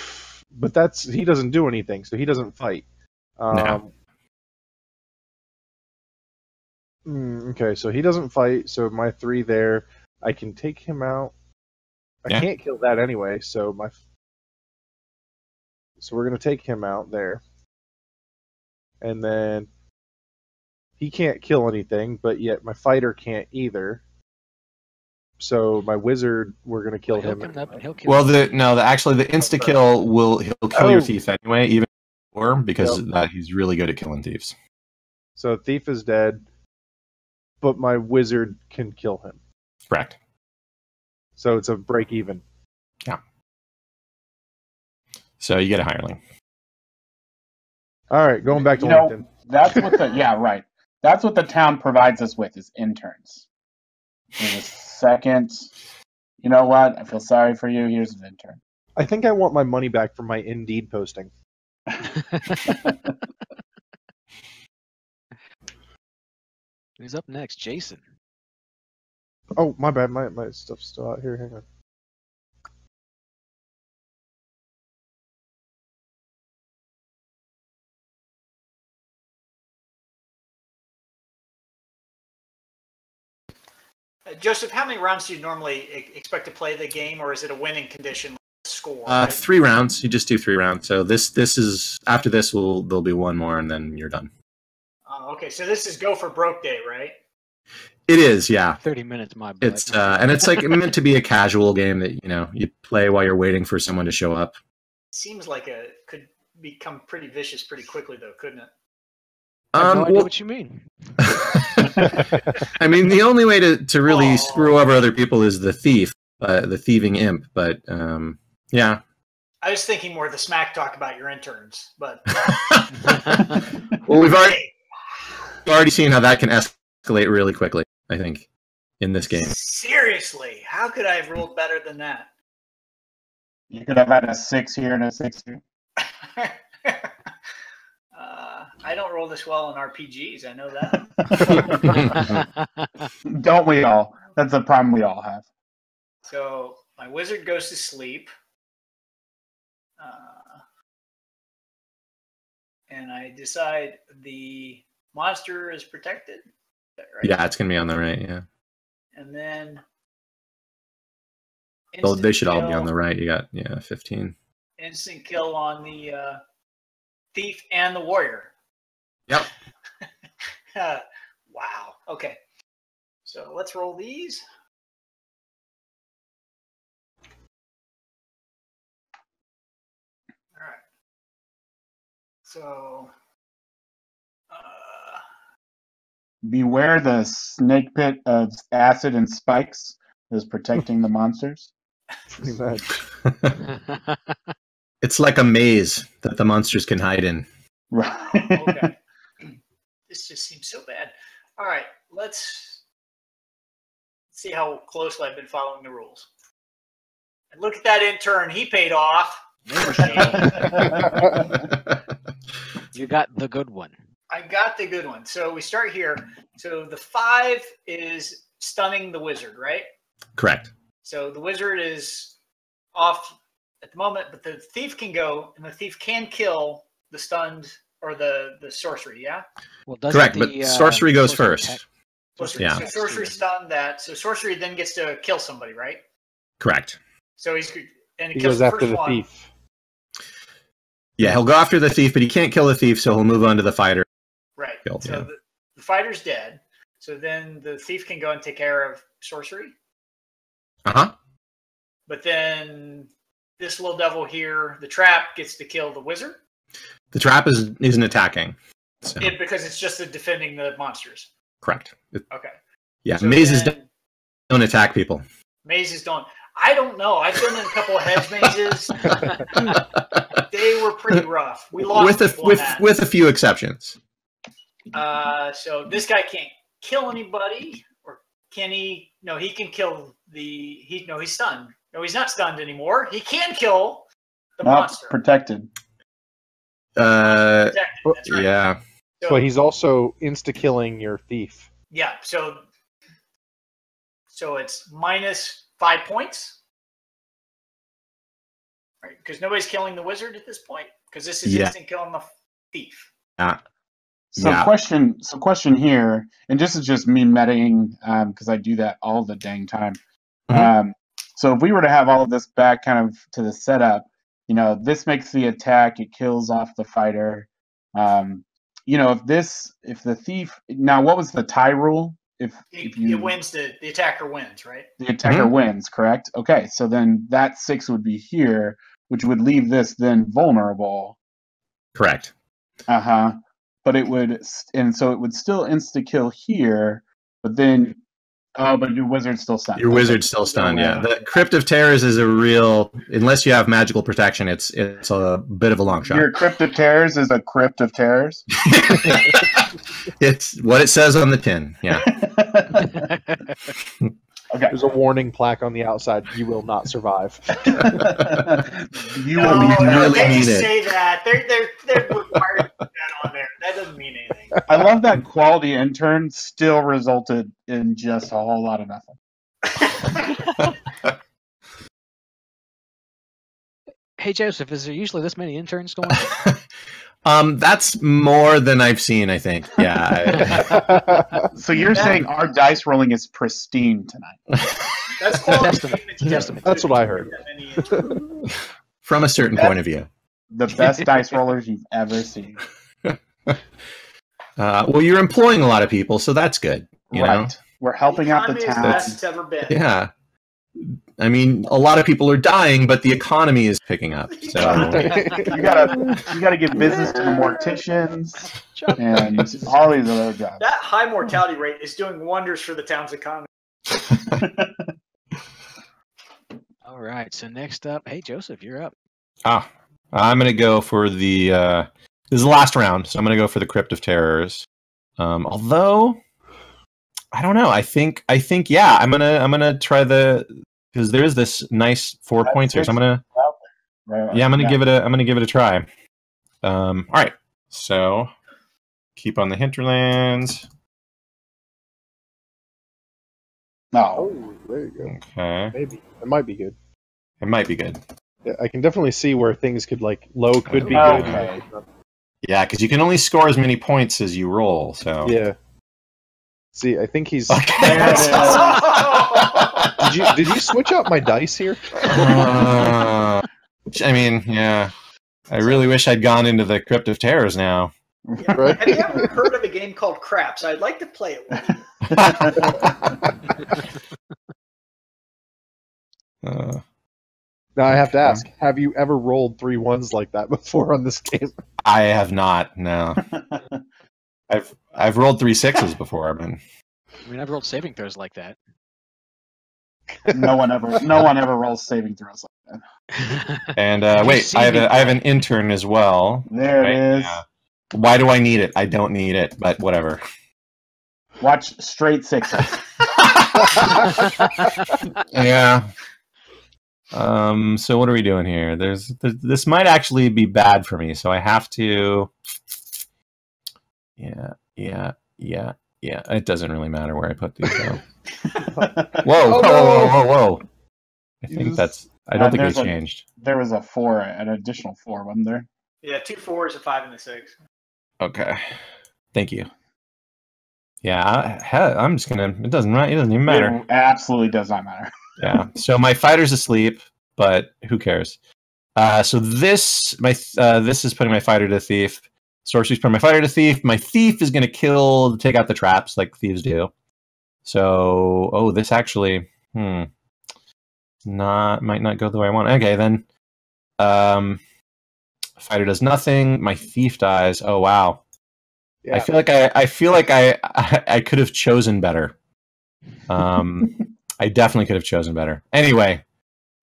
[SPEAKER 4] but he doesn't do anything, so he doesn't fight.
[SPEAKER 2] No.
[SPEAKER 4] Okay, so he doesn't fight, so my 3 there, I can take him out. I can't kill that anyway, so we're going to take him out there. And then he can't kill anything, but yet my fighter can't either. So my wizard, we're going to kill him.
[SPEAKER 2] Well, actually, the insta kill he'll kill your thief anyway, even before, because he's really good at killing thieves.
[SPEAKER 4] So thief is dead, but my wizard can kill him.
[SPEAKER 2] Correct.
[SPEAKER 4] So it's a break even.
[SPEAKER 2] Yeah. So you get a hireling.
[SPEAKER 4] All right, going back to LinkedIn.
[SPEAKER 3] That's what right. That's what the town provides us with is interns. There's a second. You know what? I feel sorry for you. Here's an intern.
[SPEAKER 4] I think I want my money back from my Indeed posting.
[SPEAKER 1] Who's up next? Jason.
[SPEAKER 4] Oh, my bad. My stuff's still out here. Hang on.
[SPEAKER 5] Joseph, how many rounds do you normally expect to play the game, or is it a winning condition score?
[SPEAKER 2] 3 rounds. You just do 3 rounds. So this is after this there'll be 1 more and then you're done.
[SPEAKER 5] Okay, so this is go for broke day, right?
[SPEAKER 2] It is, yeah.
[SPEAKER 1] 30 minutes, my bad.
[SPEAKER 2] It's and it's like meant to be a casual game that you play while you're waiting for someone to show up.
[SPEAKER 5] Seems like it could become pretty vicious pretty quickly, though, couldn't it?
[SPEAKER 1] I have no idea what you mean.
[SPEAKER 2] I mean, the only way to really screw over other people is the thief, the thieving imp. But yeah.
[SPEAKER 5] I was thinking more of the smack talk about your interns, but
[SPEAKER 2] well, we've already seen how that can escalate really quickly, I think, in this game.
[SPEAKER 5] Seriously, how could I have ruled better than that?
[SPEAKER 3] You could have had a 6 here and a 6 here.
[SPEAKER 5] I don't roll this well in RPGs. I know that.
[SPEAKER 3] Don't we all? That's a problem we all have.
[SPEAKER 5] So my wizard goes to sleep. And I decide the monster is protected. Is that right?
[SPEAKER 2] Yeah, it's going to be on the right, yeah.
[SPEAKER 5] And then...
[SPEAKER 2] They should all be on the right. You got, 15.
[SPEAKER 5] Instant kill on the thief and the warrior.
[SPEAKER 2] Yep.
[SPEAKER 5] Wow. Okay. So let's roll these. All right. So,
[SPEAKER 3] beware the snake pit of acid and spikes that is protecting the monsters.
[SPEAKER 4] Pretty much.
[SPEAKER 2] It's like a maze that the monsters can hide in.
[SPEAKER 3] Right.
[SPEAKER 5] Okay. This just seems so bad. All right, let's see how closely I've been following the rules. And look at that intern. He paid off. For shame.
[SPEAKER 1] You got the good one.
[SPEAKER 5] I got the good one. So we start here. So the 5 is stunning the wizard, right?
[SPEAKER 2] Correct.
[SPEAKER 5] So the wizard is off at the moment, but the thief can go, and the thief can kill the stunned or the sorcery, yeah?
[SPEAKER 1] Well, doesn't
[SPEAKER 2] Correct,
[SPEAKER 1] the,
[SPEAKER 2] but sorcery goes
[SPEAKER 1] sorcery
[SPEAKER 2] first.
[SPEAKER 1] attack-
[SPEAKER 5] Sorcery.
[SPEAKER 2] Yeah.
[SPEAKER 5] So sorcery stunned that. So sorcery then gets to kill somebody, right?
[SPEAKER 2] Correct.
[SPEAKER 5] So he
[SPEAKER 4] He
[SPEAKER 5] kills
[SPEAKER 4] goes after
[SPEAKER 5] first
[SPEAKER 4] the
[SPEAKER 5] one.
[SPEAKER 4] thief.
[SPEAKER 2] Yeah, he'll go after the thief, but he can't kill the thief, so he'll move on to the fighter.
[SPEAKER 5] Right.
[SPEAKER 2] Killed,
[SPEAKER 5] So
[SPEAKER 2] yeah.
[SPEAKER 5] the fighter's dead. So then the thief can go and take care of sorcery.
[SPEAKER 2] Uh-huh.
[SPEAKER 5] But then this little devil here, the trap, gets to kill the wizard.
[SPEAKER 2] The trap isn't attacking. So.
[SPEAKER 5] Because it's just defending the monsters.
[SPEAKER 2] Correct.
[SPEAKER 5] Okay.
[SPEAKER 2] Yeah,
[SPEAKER 5] So
[SPEAKER 2] mazes
[SPEAKER 5] then
[SPEAKER 2] don't attack people.
[SPEAKER 5] mazes don't. I don't know. I've done a couple of hedge mazes. They were pretty rough. We lost people in that.
[SPEAKER 2] with a few exceptions.
[SPEAKER 5] So this guy can't kill anybody, or can he? No, he can kill he's stunned. No, he's not stunned anymore. He can kill the monster.
[SPEAKER 3] Protected.
[SPEAKER 5] Protected, that's right.
[SPEAKER 2] Yeah.
[SPEAKER 4] But he's also insta-killing your thief.
[SPEAKER 5] Yeah, so it's minus 5 points. Right, because nobody's killing the wizard at this point. Because this is instant killing the thief.
[SPEAKER 3] Question here, and this is just me metaing because I do that all the dang time. So if we were to have all of this back kind of to the setup, this makes the attack, it kills off the fighter. If the thief, now what was the tie rule? If
[SPEAKER 5] it wins, the attacker wins, right?
[SPEAKER 3] The attacker wins, correct? Okay, so then that 6 would be here, which would leave this then vulnerable.
[SPEAKER 2] Correct.
[SPEAKER 3] But it would, and so it would still insta kill here, but then, but your wizard's still stunned.
[SPEAKER 2] Your wizard's still stunned. Yeah, the Crypt of Terrors is a real, unless you have magical protection, it's a bit of a long shot.
[SPEAKER 3] Your Crypt of Terrors is a Crypt of Terrors.
[SPEAKER 2] It's what it says on the tin. Yeah.
[SPEAKER 3] Okay.
[SPEAKER 4] There's a warning plaque on the outside. You will not survive.
[SPEAKER 3] You will be
[SPEAKER 5] really
[SPEAKER 3] really
[SPEAKER 5] need it. Say that. They're required to put that on there. That doesn't mean anything.
[SPEAKER 3] I love that quality intern still resulted in just a whole lot of nothing.
[SPEAKER 1] Hey Joseph, is there usually this many interns going on?
[SPEAKER 2] That's more than I've seen, I think. Yeah.
[SPEAKER 3] So you're saying our dice rolling is pristine tonight?
[SPEAKER 5] That's quality.
[SPEAKER 1] Testament.
[SPEAKER 4] That's what I heard.
[SPEAKER 2] From a certain point of view.
[SPEAKER 3] The best dice rollers you've ever seen.
[SPEAKER 2] Well, you're employing a lot of people, so that's good. You know?
[SPEAKER 3] We're helping out the
[SPEAKER 5] economy
[SPEAKER 3] town.
[SPEAKER 5] is the best it's ever been.
[SPEAKER 2] Yeah. I mean, a lot of people are dying, but the economy is picking up. So
[SPEAKER 3] you gotta give business to the morticians and all these other jobs.
[SPEAKER 5] That high mortality rate is doing wonders for the town's economy.
[SPEAKER 1] All right. So next up, hey Joseph, you're up.
[SPEAKER 2] I'm gonna go for the. This is the last round, so I'm gonna go for the Crypt of Terrors. Although, I don't know. I think yeah. I'm gonna try because there is this nice 4 points here. So I'm gonna give it a try. All right. So keep on the hinterlands.
[SPEAKER 3] No.
[SPEAKER 4] Oh, there you go.
[SPEAKER 2] Okay.
[SPEAKER 4] Maybe it might be good.
[SPEAKER 2] It might be good.
[SPEAKER 4] Yeah, I can definitely see where things could low could be
[SPEAKER 3] Okay.
[SPEAKER 4] good.
[SPEAKER 2] Yeah, because you can only score as many points as you roll. So
[SPEAKER 4] Yeah. See, I think he's.
[SPEAKER 2] Okay.
[SPEAKER 4] Did you switch out my dice here?
[SPEAKER 2] I mean, yeah. I really wish I'd gone into the Crypt of Terrors now.
[SPEAKER 5] Yeah.
[SPEAKER 4] Right?
[SPEAKER 5] Have you ever heard of a game called Craps? I'd like to play it with you.
[SPEAKER 4] Now I have to ask: have you ever rolled 3 1s like that before on this game?
[SPEAKER 2] I have not. No, I've rolled 3 6s before.
[SPEAKER 1] I mean, I've rolled saving throws like that.
[SPEAKER 3] No one ever rolls saving throws like that.
[SPEAKER 2] And wait, I have an intern as well.
[SPEAKER 3] There it is.
[SPEAKER 2] Why do I need it? I don't need it, but whatever.
[SPEAKER 3] Watch straight 6s.
[SPEAKER 2] Yeah. So what are we doing here? This might actually be bad for me, so I have to. Yeah. It doesn't really matter where I put these. Though. Whoa! I think that's. I don't think they changed.
[SPEAKER 3] There was a 4, an additional 4, wasn't there?
[SPEAKER 5] Yeah, 2 4s, a 5, and a 6.
[SPEAKER 2] Okay. Thank you. Yeah, I'm just gonna. It doesn't even matter.
[SPEAKER 3] It absolutely does not matter.
[SPEAKER 2] Yeah. So my fighter's asleep, but who cares? So this is putting my fighter to thief. Sorcery's putting my fighter to thief. My thief is gonna take out the traps like thieves do. So this actually might not go the way I want. Okay, then fighter does nothing. My thief dies. Oh wow. Yeah. I feel like I could have chosen better. I definitely could have chosen better. Anyway,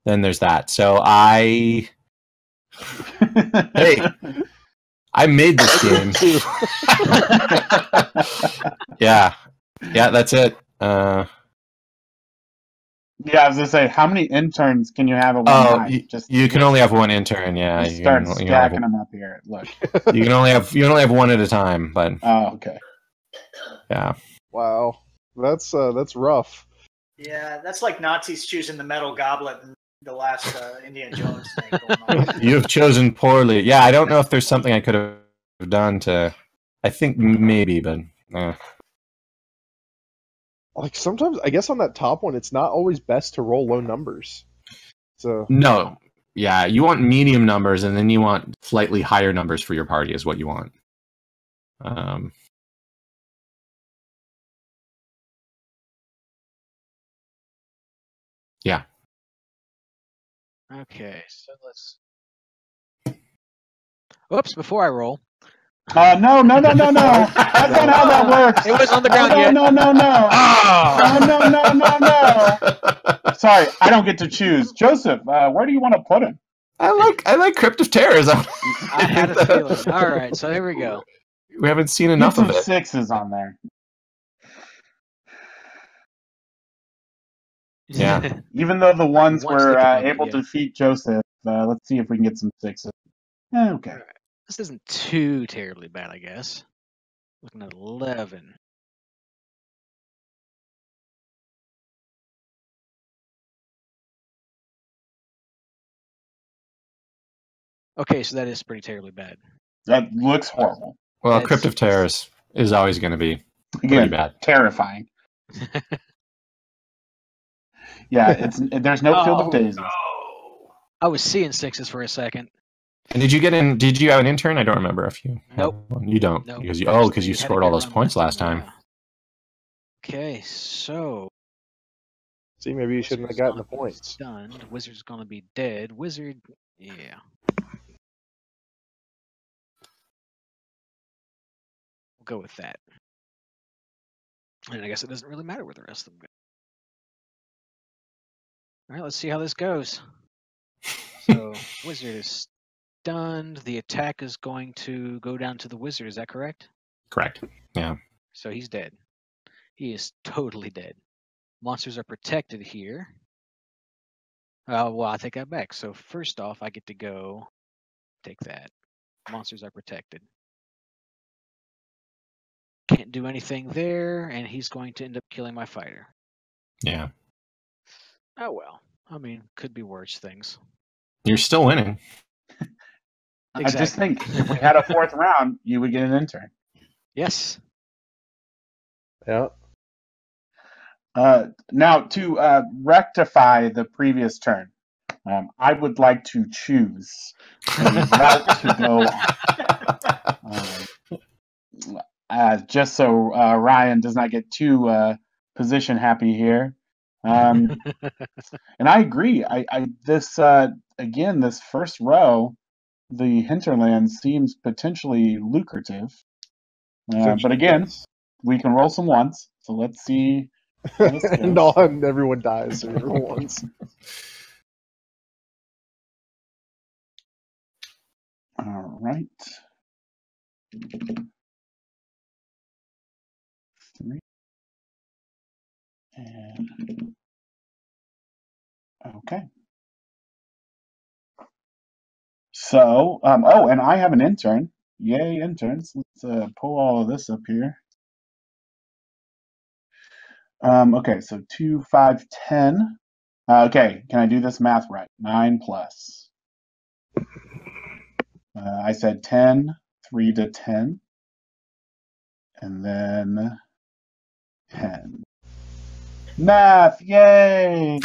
[SPEAKER 2] then there's that. So hey, I made this game. Yeah, that's it.
[SPEAKER 3] Yeah, I was gonna say, how many interns can you have at one time?
[SPEAKER 2] You can only have one intern. Yeah,
[SPEAKER 3] you start stacking them up here. Look,
[SPEAKER 2] you can only have one at a time. But
[SPEAKER 3] okay.
[SPEAKER 2] Yeah.
[SPEAKER 4] Wow, that's rough.
[SPEAKER 5] Yeah, that's like Nazis choosing the metal goblet in the last Indiana Jones thing.
[SPEAKER 2] You have chosen poorly. Yeah, I don't know if there's something I could have done to. I think maybe, but.
[SPEAKER 4] Like sometimes, I guess on that top one, it's not always best to roll low numbers. So
[SPEAKER 2] no, yeah, you want medium numbers, and then you want slightly higher numbers for your party is what you want. Yeah.
[SPEAKER 1] Okay, so let's. Oops! Before I roll.
[SPEAKER 3] No. That's not how that works.
[SPEAKER 1] It was on the ground yet.
[SPEAKER 3] No. No. Sorry, I don't get to choose. Joseph, where do you want to put him?
[SPEAKER 2] I like Crypt of Terrors.
[SPEAKER 1] I had a feeling. All right, so here we go.
[SPEAKER 2] We haven't seen enough of it.
[SPEAKER 3] 6s on there.
[SPEAKER 2] Yeah.
[SPEAKER 3] Even though the ones were able to defeat Joseph, let's see if we can get some 6s. Okay.
[SPEAKER 1] This isn't too terribly bad, I guess. Looking at 11. Okay, so that is pretty terribly bad.
[SPEAKER 3] That looks horrible.
[SPEAKER 2] Well, Crypt of Terrors is always going to be pretty bad.
[SPEAKER 3] Terrifying. Yeah, there's no field of daisies.
[SPEAKER 1] I was seeing 6s for a second.
[SPEAKER 2] And did you have an intern? I don't remember if you.
[SPEAKER 1] Nope.
[SPEAKER 2] You don't.
[SPEAKER 1] Nope.
[SPEAKER 2] Because you scored all those points last time.
[SPEAKER 1] Okay, so.
[SPEAKER 4] See, maybe you shouldn't have gotten the points.
[SPEAKER 1] Stunned. Wizard's gonna be dead. Wizard, yeah. We'll go with that. And I guess it doesn't really matter where the rest of them go. All right, let's see how this goes. So, Wizard is stunned. The attack is going to go down to the Wizard. Is that correct?
[SPEAKER 2] Correct. Yeah.
[SPEAKER 1] So he's dead. He is totally dead. Monsters are protected here. Well, I take that back. So first off, I get to go take that. Monsters are protected. Can't do anything there, and he's going to end up killing my fighter.
[SPEAKER 2] Yeah.
[SPEAKER 1] Oh well. I mean, could be worse things.
[SPEAKER 2] You're still winning.
[SPEAKER 3] Exactly. I just think if we had a 4th round, you would get an intern.
[SPEAKER 1] Yes.
[SPEAKER 4] Yeah.
[SPEAKER 3] Now, to rectify the previous turn, I would like to choose a route to go on. Just so Ryan does not get too position happy here. And I agree. This first row, the hinterland seems potentially lucrative. But again, we can roll some ones. So let's see.
[SPEAKER 4] And everyone dies once.
[SPEAKER 3] All right. 3. And okay. So, oh, and I have an intern. Yay, interns. Let's pull all of this up here. Okay, so 2, 5, 10. Okay, can I do this math right? 9 plus. I said 10, 3 to 10. And then 10. Math, yay!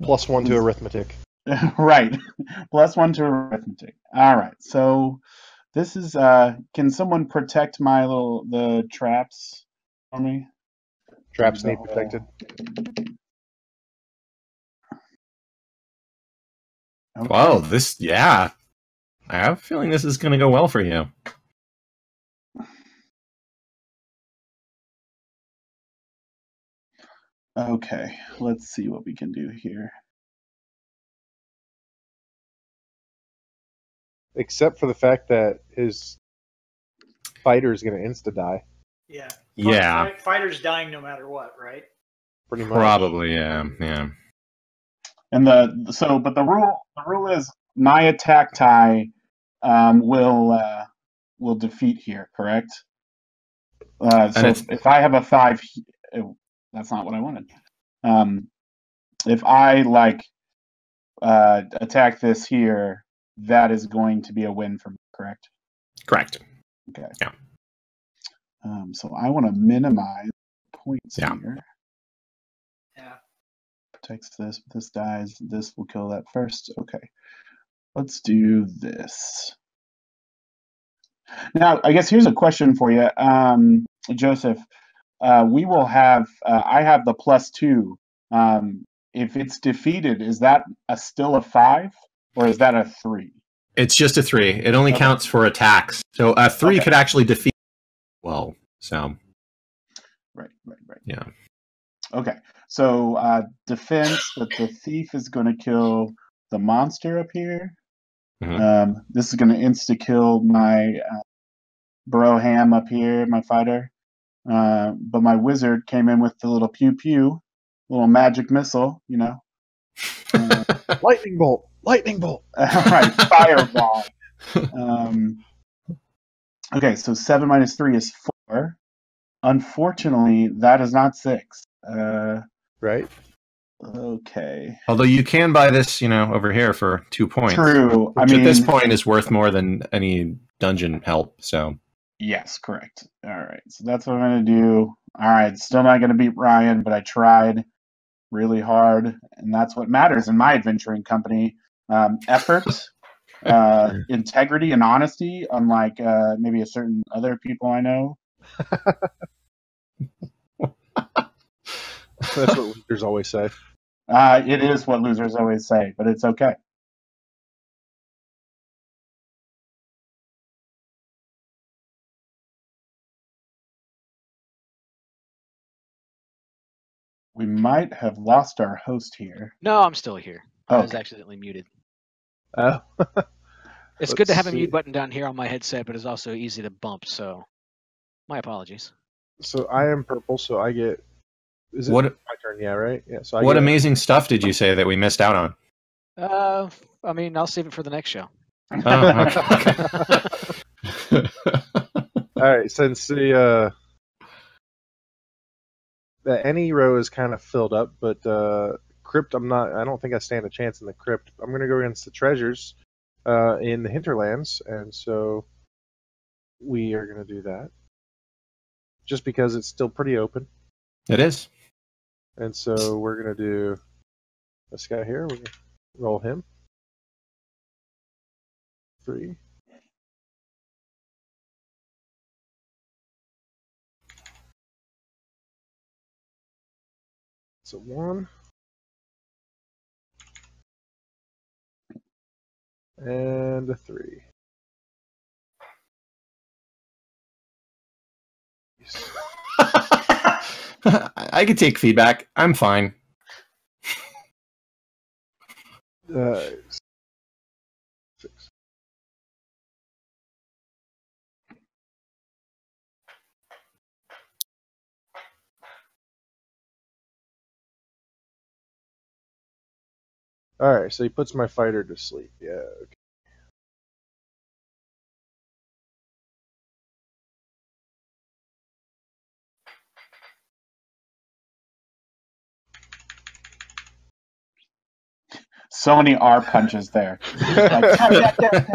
[SPEAKER 4] +1 to arithmetic.
[SPEAKER 3] Right. +1 to arithmetic. All right. So this is can someone protect the traps for me?
[SPEAKER 4] Traps need protected.
[SPEAKER 3] Okay.
[SPEAKER 2] Wow, yeah. I have a feeling this is going to go well for you.
[SPEAKER 3] Okay, let's see what we can do here.
[SPEAKER 4] Except for the fact that his fighter is going to insta-die.
[SPEAKER 5] Yeah.
[SPEAKER 2] Yeah.
[SPEAKER 5] Fighter's dying no matter what, right?
[SPEAKER 4] Pretty much.
[SPEAKER 2] Probably, yeah.
[SPEAKER 3] And but the rule is my attack tie will defeat here, correct? So if I have a 5, that's not what I wanted. If I attack this here, that is going to be a win for me, correct?
[SPEAKER 2] Correct.
[SPEAKER 3] Okay.
[SPEAKER 2] Yeah.
[SPEAKER 3] So I want to minimize points here.
[SPEAKER 5] Yeah.
[SPEAKER 3] Protects this. This dies. This will kill that first. Okay. Let's do this. Now, I guess here's a question for you, Joseph. We will have. I have the +2. If it's defeated, is that still a 5 or is that a 3?
[SPEAKER 2] It's just a 3. It only counts for attacks. So a 3 could actually defeat. Well, so.
[SPEAKER 3] Right.
[SPEAKER 2] Yeah.
[SPEAKER 3] Okay. So defense, but the thief is going to kill the monster up here.
[SPEAKER 2] Mm-hmm.
[SPEAKER 3] This is going to insta-kill my Broham up here, my fighter. But my wizard came in with the little pew-pew, little magic missile, you know.
[SPEAKER 4] Lightning bolt! Lightning bolt!
[SPEAKER 3] Right, fireball. Okay, so 7 minus 3 is 4. Unfortunately, that is not 6.
[SPEAKER 4] Right?
[SPEAKER 3] Okay.
[SPEAKER 2] Although you can buy this, over here for 2 points.
[SPEAKER 3] True.
[SPEAKER 2] Which at this point is worth more than any dungeon help, so.
[SPEAKER 3] Yes, correct. All right, so that's what I'm going to do. All right, still not going to beat Ryan, but I tried really hard, and that's what matters in my adventuring company. Effort, integrity, and honesty, unlike maybe a certain other people I know.
[SPEAKER 4] That's what losers always say.
[SPEAKER 3] It is what losers always say, but it's okay. We might have lost our host here.
[SPEAKER 1] No, I'm still here. I was
[SPEAKER 3] Okay.
[SPEAKER 1] accidentally muted.
[SPEAKER 4] Oh.
[SPEAKER 1] It's good to have a mute button down here on my headset, but it's also easy to bump, so my apologies.
[SPEAKER 4] So I am purple, so I get... Is it
[SPEAKER 2] What-
[SPEAKER 4] my turn? Yeah, right? Yeah. So
[SPEAKER 2] What amazing stuff did you say that we missed out on?
[SPEAKER 1] I mean, I'll save it for the next show.
[SPEAKER 2] Oh, okay.
[SPEAKER 4] All right, since the any row is kind of filled up, but crypt, I don't think I stand a chance in the crypt. I'm going to go against the treasures in the hinterlands, and so we are going to do that. Just because it's still pretty open.
[SPEAKER 2] It is.
[SPEAKER 4] And so we're going to do this guy here. We're going to roll him. 3. So 1. And a 3.
[SPEAKER 2] I could take feedback. I'm fine.
[SPEAKER 4] 6. All right, so he puts my fighter to sleep. Yeah. Okay.
[SPEAKER 3] So many R punches there. Like, tap, tap, tap,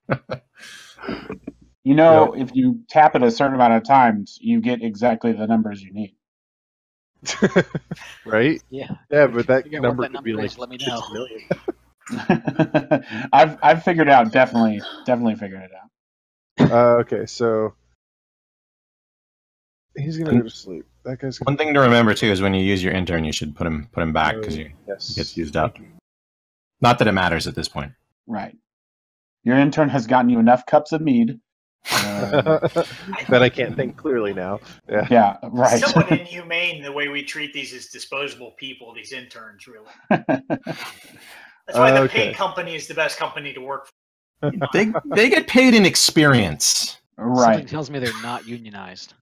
[SPEAKER 3] tap. You know, if you tap it a certain amount of times, you get exactly the numbers you need.
[SPEAKER 4] Right?
[SPEAKER 1] Yeah.
[SPEAKER 4] Yeah, but that
[SPEAKER 1] Figure out
[SPEAKER 4] number
[SPEAKER 1] what that
[SPEAKER 4] could be
[SPEAKER 1] number
[SPEAKER 4] like
[SPEAKER 1] is, let me know.
[SPEAKER 4] 6 million.
[SPEAKER 3] I've figured it out. Definitely figured it out.
[SPEAKER 4] Okay, so he's gonna go to sleep. That guy's gonna...
[SPEAKER 2] One thing to remember too is when you use your intern, you should put him back because he gets used up. Not that it matters at this point.
[SPEAKER 3] Right. Your intern has gotten you enough cups of mead.
[SPEAKER 4] That I can't think clearly now. Yeah.
[SPEAKER 3] Yeah, right.
[SPEAKER 5] Somewhat inhumane the way we treat these as disposable people, these interns, really. That's why the paint company is the best company to work for.
[SPEAKER 2] They get paid in experience.
[SPEAKER 1] Something
[SPEAKER 3] Right.
[SPEAKER 1] tells me they're not unionized.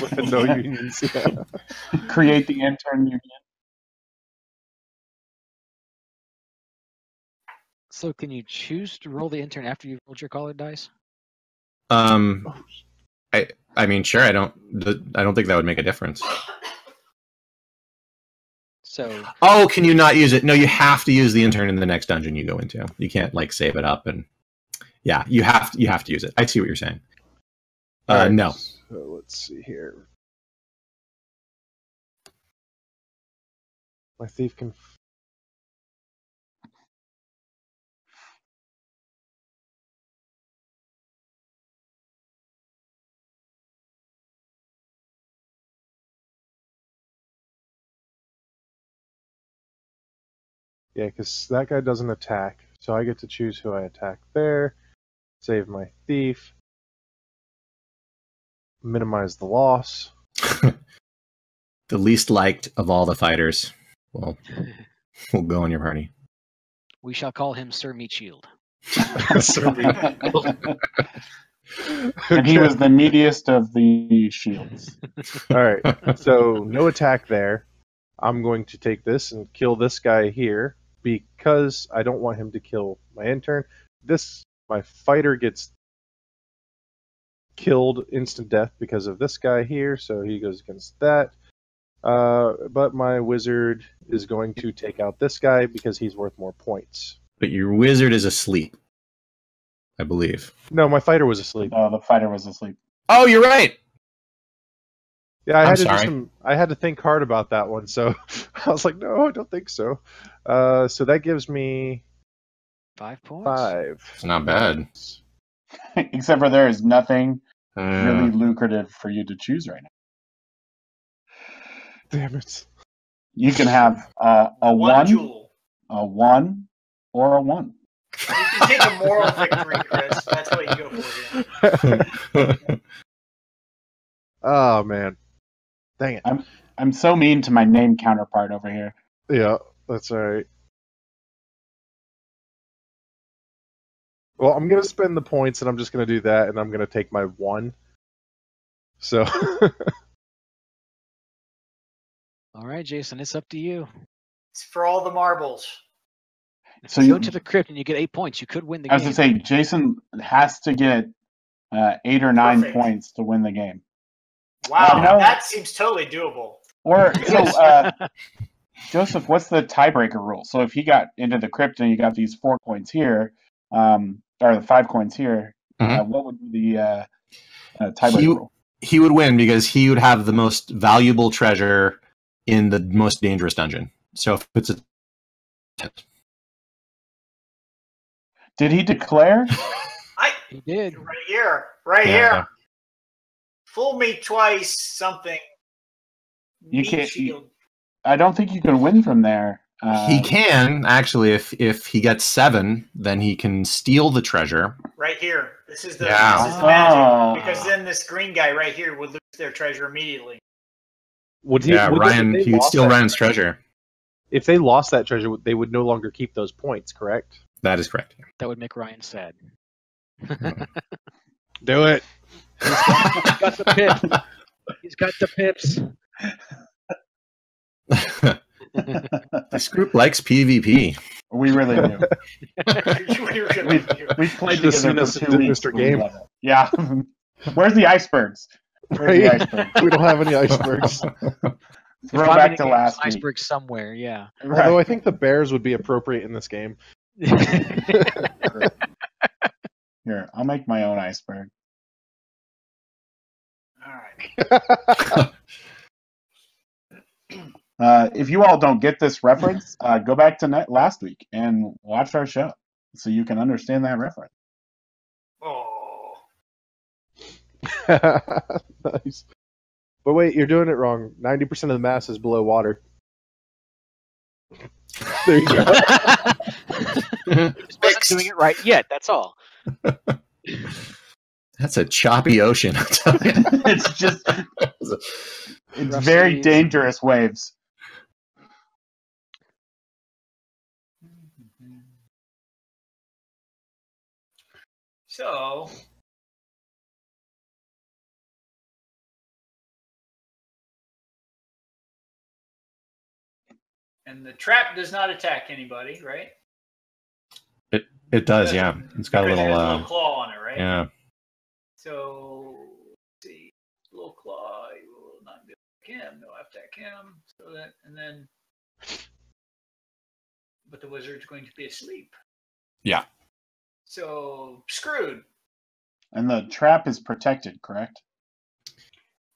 [SPEAKER 4] With no unions. Yeah.
[SPEAKER 3] Create the intern union.
[SPEAKER 1] So can you choose to roll the intern after you've rolled your colored dice?
[SPEAKER 2] I mean, sure. I don't think that would make a difference.
[SPEAKER 1] So
[SPEAKER 2] Oh, can you not use it? No, you have to use the intern in the next dungeon you go into. You can't like save it up and yeah, you have to use it. I see what you're saying.
[SPEAKER 4] Right,
[SPEAKER 2] No.
[SPEAKER 4] So let's see here. My thief can. Yeah, because that guy doesn't attack, so I get to choose who I attack there. Save my thief. Minimize the loss.
[SPEAKER 2] The least liked of all the fighters. Well, we'll go on your party.
[SPEAKER 1] we shall call him Sir Meatshield.
[SPEAKER 3] And he was the meatiest of the shields.
[SPEAKER 4] All right, so no attack there. I'm going to take this and kill this guy here because I don't want him to kill my intern. My fighter gets killed instant death because of this guy here, so he goes against that. But my wizard is going to take out this guy because he's worth more points.
[SPEAKER 2] But your wizard is asleep, I believe.
[SPEAKER 4] No, my fighter was asleep.
[SPEAKER 3] Oh, the fighter was asleep.
[SPEAKER 2] Oh, you're right.
[SPEAKER 4] Yeah,
[SPEAKER 2] I'm sorry.
[SPEAKER 4] I had to think hard about that one, so I was like, no, I don't think so. So that gives me
[SPEAKER 1] 5 points.
[SPEAKER 4] 5.
[SPEAKER 2] It's not bad.
[SPEAKER 3] Except for there is nothing really lucrative for you to choose right now.
[SPEAKER 4] Damn it.
[SPEAKER 3] You can have a
[SPEAKER 5] One
[SPEAKER 3] one,
[SPEAKER 5] jewel.
[SPEAKER 3] a 1, or a 1.
[SPEAKER 5] You can take a moral victory, Chris. That's what you go for here.
[SPEAKER 4] Oh, man. Dang it.
[SPEAKER 3] I'm so mean to my name counterpart over here.
[SPEAKER 4] Yeah, that's all right. Well, I'm going to spend the points, and I'm just going to do that, and I'm going to take my 1. So...
[SPEAKER 1] All right, Jason, it's up to you.
[SPEAKER 5] It's for all the marbles.
[SPEAKER 3] So
[SPEAKER 1] You
[SPEAKER 3] you
[SPEAKER 1] go to the crypt and you get 8 points. You could win the
[SPEAKER 3] I was
[SPEAKER 1] game.
[SPEAKER 3] going to say, Jason has to get 8 or 9
[SPEAKER 5] Perfect.
[SPEAKER 3] points to win the game.
[SPEAKER 5] Wow,
[SPEAKER 3] No.
[SPEAKER 5] that seems totally doable.
[SPEAKER 3] Or, Joseph, what's the tiebreaker rule? So if he got into the crypt and you got these 4 coins here, or the 5 coins here, what would be the tiebreaker rule?
[SPEAKER 2] He would win because he would have the most valuable treasure in the most dangerous dungeon. So if it's a...
[SPEAKER 3] Did he declare?
[SPEAKER 1] He did.
[SPEAKER 5] Right here. Fool me twice, something.
[SPEAKER 3] You
[SPEAKER 5] Meat
[SPEAKER 3] can't-
[SPEAKER 5] shield.
[SPEAKER 3] I don't think you can win from there.
[SPEAKER 2] He can, actually, if he gets 7, then he can steal the treasure.
[SPEAKER 5] Right here. This is the
[SPEAKER 2] Yeah.
[SPEAKER 5] this is the magic.
[SPEAKER 3] Oh.
[SPEAKER 5] Because then this green guy right here would lose their treasure immediately.
[SPEAKER 2] Ryan, he would steal Ryan's treasure.
[SPEAKER 4] If they lost that treasure, they would no longer keep those points, correct?
[SPEAKER 2] That is correct.
[SPEAKER 1] That would make Ryan sad.
[SPEAKER 4] Do it.
[SPEAKER 1] He's got the pips. He's got the pips.
[SPEAKER 2] This group likes PvP.
[SPEAKER 3] We really do. We've played together
[SPEAKER 4] seen
[SPEAKER 3] for
[SPEAKER 4] us
[SPEAKER 3] 2
[SPEAKER 4] at
[SPEAKER 3] weeks.
[SPEAKER 4] Mr.
[SPEAKER 3] We
[SPEAKER 4] Game.
[SPEAKER 3] love it. Yeah. Where's the icebergs? Where's the icebergs?
[SPEAKER 4] We don't have any icebergs.
[SPEAKER 3] Throwback to last week.
[SPEAKER 1] Iceberg somewhere, yeah.
[SPEAKER 3] Right.
[SPEAKER 4] Although I think the bears would be appropriate in this game.
[SPEAKER 3] Here, I'll make my own iceberg.
[SPEAKER 5] All right.
[SPEAKER 3] If you all don't get this reference, go back to last week and watch our show so you can understand that reference.
[SPEAKER 5] Oh.
[SPEAKER 4] Nice. But wait, you're doing it wrong. 90% of the mass is below water. There you go.
[SPEAKER 1] Just wasn't doing it right yet, that's all.
[SPEAKER 2] That's a choppy ocean. I'm telling you.
[SPEAKER 3] It's just, it's
[SPEAKER 1] Rough
[SPEAKER 3] very
[SPEAKER 1] seas.
[SPEAKER 3] dangerous waves.
[SPEAKER 5] So, and the trap does not attack anybody, right?
[SPEAKER 2] It does, yeah. It's got a
[SPEAKER 5] Because it
[SPEAKER 2] little,
[SPEAKER 5] has a little claw on it, right?
[SPEAKER 2] yeah.
[SPEAKER 5] So, let's see, little claw, you will not be able to attack him, no attack him, so that, and then, but the wizard's going to be asleep.
[SPEAKER 2] Yeah.
[SPEAKER 5] So, screwed.
[SPEAKER 3] And the trap is protected, correct?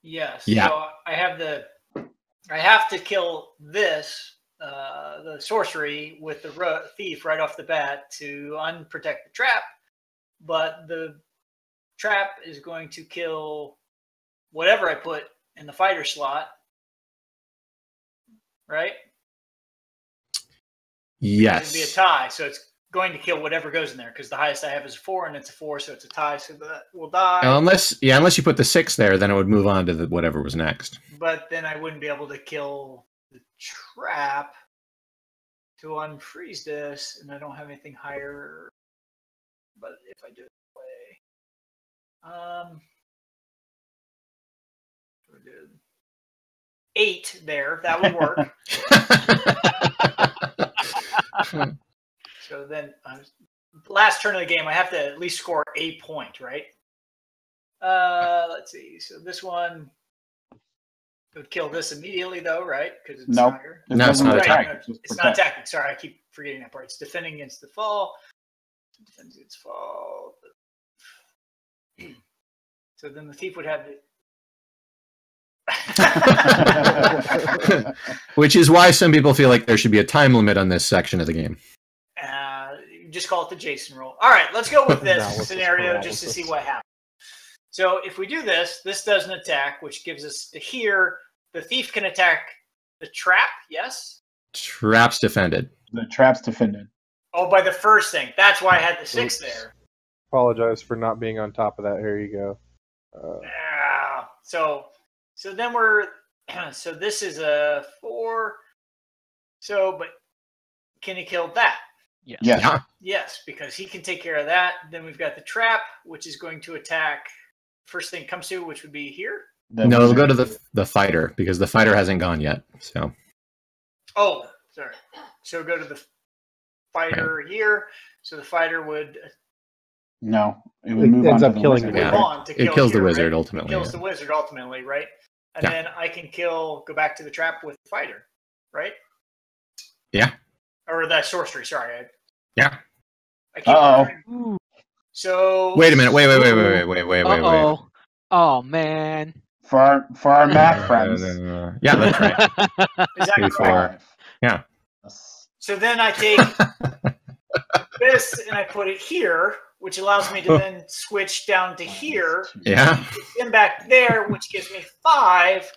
[SPEAKER 5] Yes.
[SPEAKER 2] Yeah.
[SPEAKER 5] So I have to kill this, the sorcery with the thief right off the bat to unprotect the trap, but the trap is going to kill whatever I put in the fighter slot, right?
[SPEAKER 2] Yes.
[SPEAKER 5] It'd be a tie, so it's going to kill whatever goes in there because the highest I have is a 4, and it's a 4, so it's a tie, so that will die.
[SPEAKER 2] Unless you put the 6 there, then it would move on to whatever was next.
[SPEAKER 5] But then I wouldn't be able to kill the trap to unfreeze this, and I don't have anything higher. But if I do it that way, we did 8 there. That would work. So then, last turn of the game, I have to at least score a point, right? Let's see. So this one would kill this immediately, though, right? Because it's
[SPEAKER 3] Nope.
[SPEAKER 5] higher.
[SPEAKER 2] No, it's not
[SPEAKER 5] Right,
[SPEAKER 2] attacking.
[SPEAKER 5] no, it's not attacking. Sorry, I keep forgetting that part. It's defending against the fall. Defends against fall. So then the thief would have the.
[SPEAKER 2] Which is why some people feel like there should be a time limit on this section of the game.
[SPEAKER 5] Just call it the Jason roll. All right, let's go with this
[SPEAKER 4] Analysis
[SPEAKER 5] scenario
[SPEAKER 4] paralysis.
[SPEAKER 5] just to see what happens. So if we do this, this doesn't attack, which gives us to here. The thief can attack the trap, yes?
[SPEAKER 2] Trap's defended.
[SPEAKER 3] The trap's defended.
[SPEAKER 5] Oh, by the first thing. That's why I had the 6
[SPEAKER 4] Oops.
[SPEAKER 5] there.
[SPEAKER 4] Apologize for not being on top of that. Here you go.
[SPEAKER 5] Yeah. So then we're so this is a 4. So, but can he kill that?
[SPEAKER 1] Yes.
[SPEAKER 3] Yes.
[SPEAKER 2] Yeah.
[SPEAKER 5] Yes, because he can take care of that. Then we've got the trap, which is going to attack first thing it comes to, which would be here.
[SPEAKER 2] No, it'll go to the fighter because the fighter hasn't gone yet. So
[SPEAKER 5] Oh, sorry. So go to the fighter here. So the fighter would
[SPEAKER 3] No, it
[SPEAKER 4] It
[SPEAKER 3] would move
[SPEAKER 4] ends
[SPEAKER 3] on
[SPEAKER 4] up
[SPEAKER 3] to the
[SPEAKER 4] killing
[SPEAKER 3] wizard.
[SPEAKER 4] the
[SPEAKER 5] move
[SPEAKER 2] Yeah.
[SPEAKER 5] on to kill
[SPEAKER 2] it kills the
[SPEAKER 5] here,
[SPEAKER 2] wizard
[SPEAKER 5] right?
[SPEAKER 2] ultimately.
[SPEAKER 5] It kills
[SPEAKER 2] yeah.
[SPEAKER 5] the wizard ultimately, right? And
[SPEAKER 2] Yeah.
[SPEAKER 5] then I can go back to the trap with the fighter, right?
[SPEAKER 2] Yeah.
[SPEAKER 5] Or that sorcery, sorry.
[SPEAKER 2] Yeah.
[SPEAKER 5] I keep
[SPEAKER 3] Uh-oh.
[SPEAKER 5] So
[SPEAKER 2] Wait a minute. Wait.
[SPEAKER 1] Uh-oh. Oh, man.
[SPEAKER 3] For our math friends.
[SPEAKER 2] Yeah, that's right.
[SPEAKER 5] is that
[SPEAKER 2] 3,
[SPEAKER 5] correct?
[SPEAKER 2] 4. Yeah.
[SPEAKER 5] So then I take this and I put it here, which allows me to then switch down to here,
[SPEAKER 2] Yeah.
[SPEAKER 5] then back there, which gives me 5.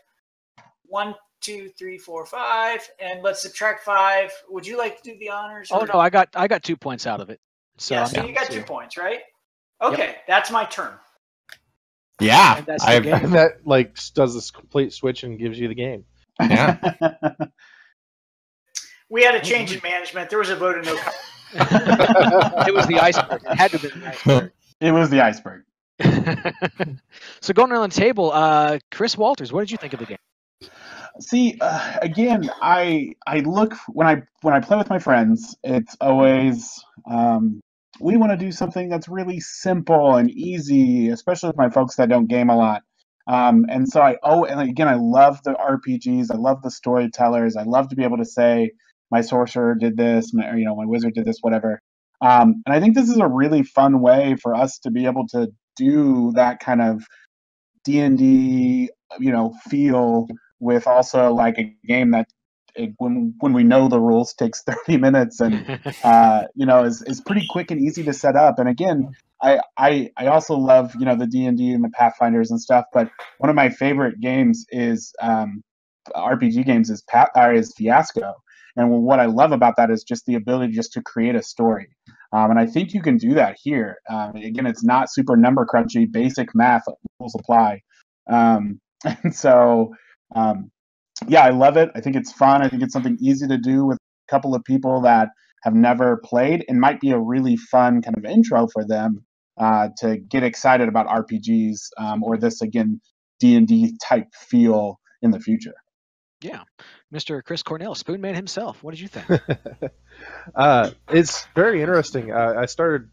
[SPEAKER 5] 1, 2, 3, 4, 5, and let's subtract 5. Would you like to do the honors?
[SPEAKER 1] Oh,
[SPEAKER 5] or-
[SPEAKER 1] no, I got 2 points out of it. So
[SPEAKER 5] yeah,
[SPEAKER 1] I'm
[SPEAKER 5] so
[SPEAKER 1] down
[SPEAKER 5] you got
[SPEAKER 1] to
[SPEAKER 5] 2 points, right? Okay, that's my turn.
[SPEAKER 2] Yeah.
[SPEAKER 1] And that's the
[SPEAKER 2] I've,
[SPEAKER 1] game.
[SPEAKER 4] And that does this complete switch and gives you the game.
[SPEAKER 2] yeah.
[SPEAKER 5] We had a change in management. There was a vote of no.
[SPEAKER 1] It was the iceberg. It had to have been the iceberg.
[SPEAKER 3] It was the iceberg.
[SPEAKER 1] So going around the table, Chris Walters, what did you think of the game?
[SPEAKER 3] See, again, I look when I play with my friends. It's always we want to do something that's really simple and easy, especially with my folks that don't game a lot. And so and again, I love the RPGs. I love the storytellers. I love to be able to say my sorcerer did this, my wizard did this, whatever. And I think this is a really fun way for us to be able to do that kind of D&D, feel with also like a game that when we know the rules takes 30 minutes and is pretty quick and easy to set up. And again, I also love the D&D and the Pathfinders and stuff, but one of my favorite games is RPG games is Fiasco. And what I love about that is just the ability just to create a story. And I think you can do that here. Again, it's not super number crunchy, basic math rules apply. And so, yeah, I love it. I think it's fun. I think it's something easy to do with a couple of people that have never played, and might be a really fun kind of intro for them to get excited about RPGs or this, again, D&D type feel in the future.
[SPEAKER 1] Yeah. Mr. Chris Cornell, Spoonman himself. What did you think?
[SPEAKER 4] It's very interesting. I started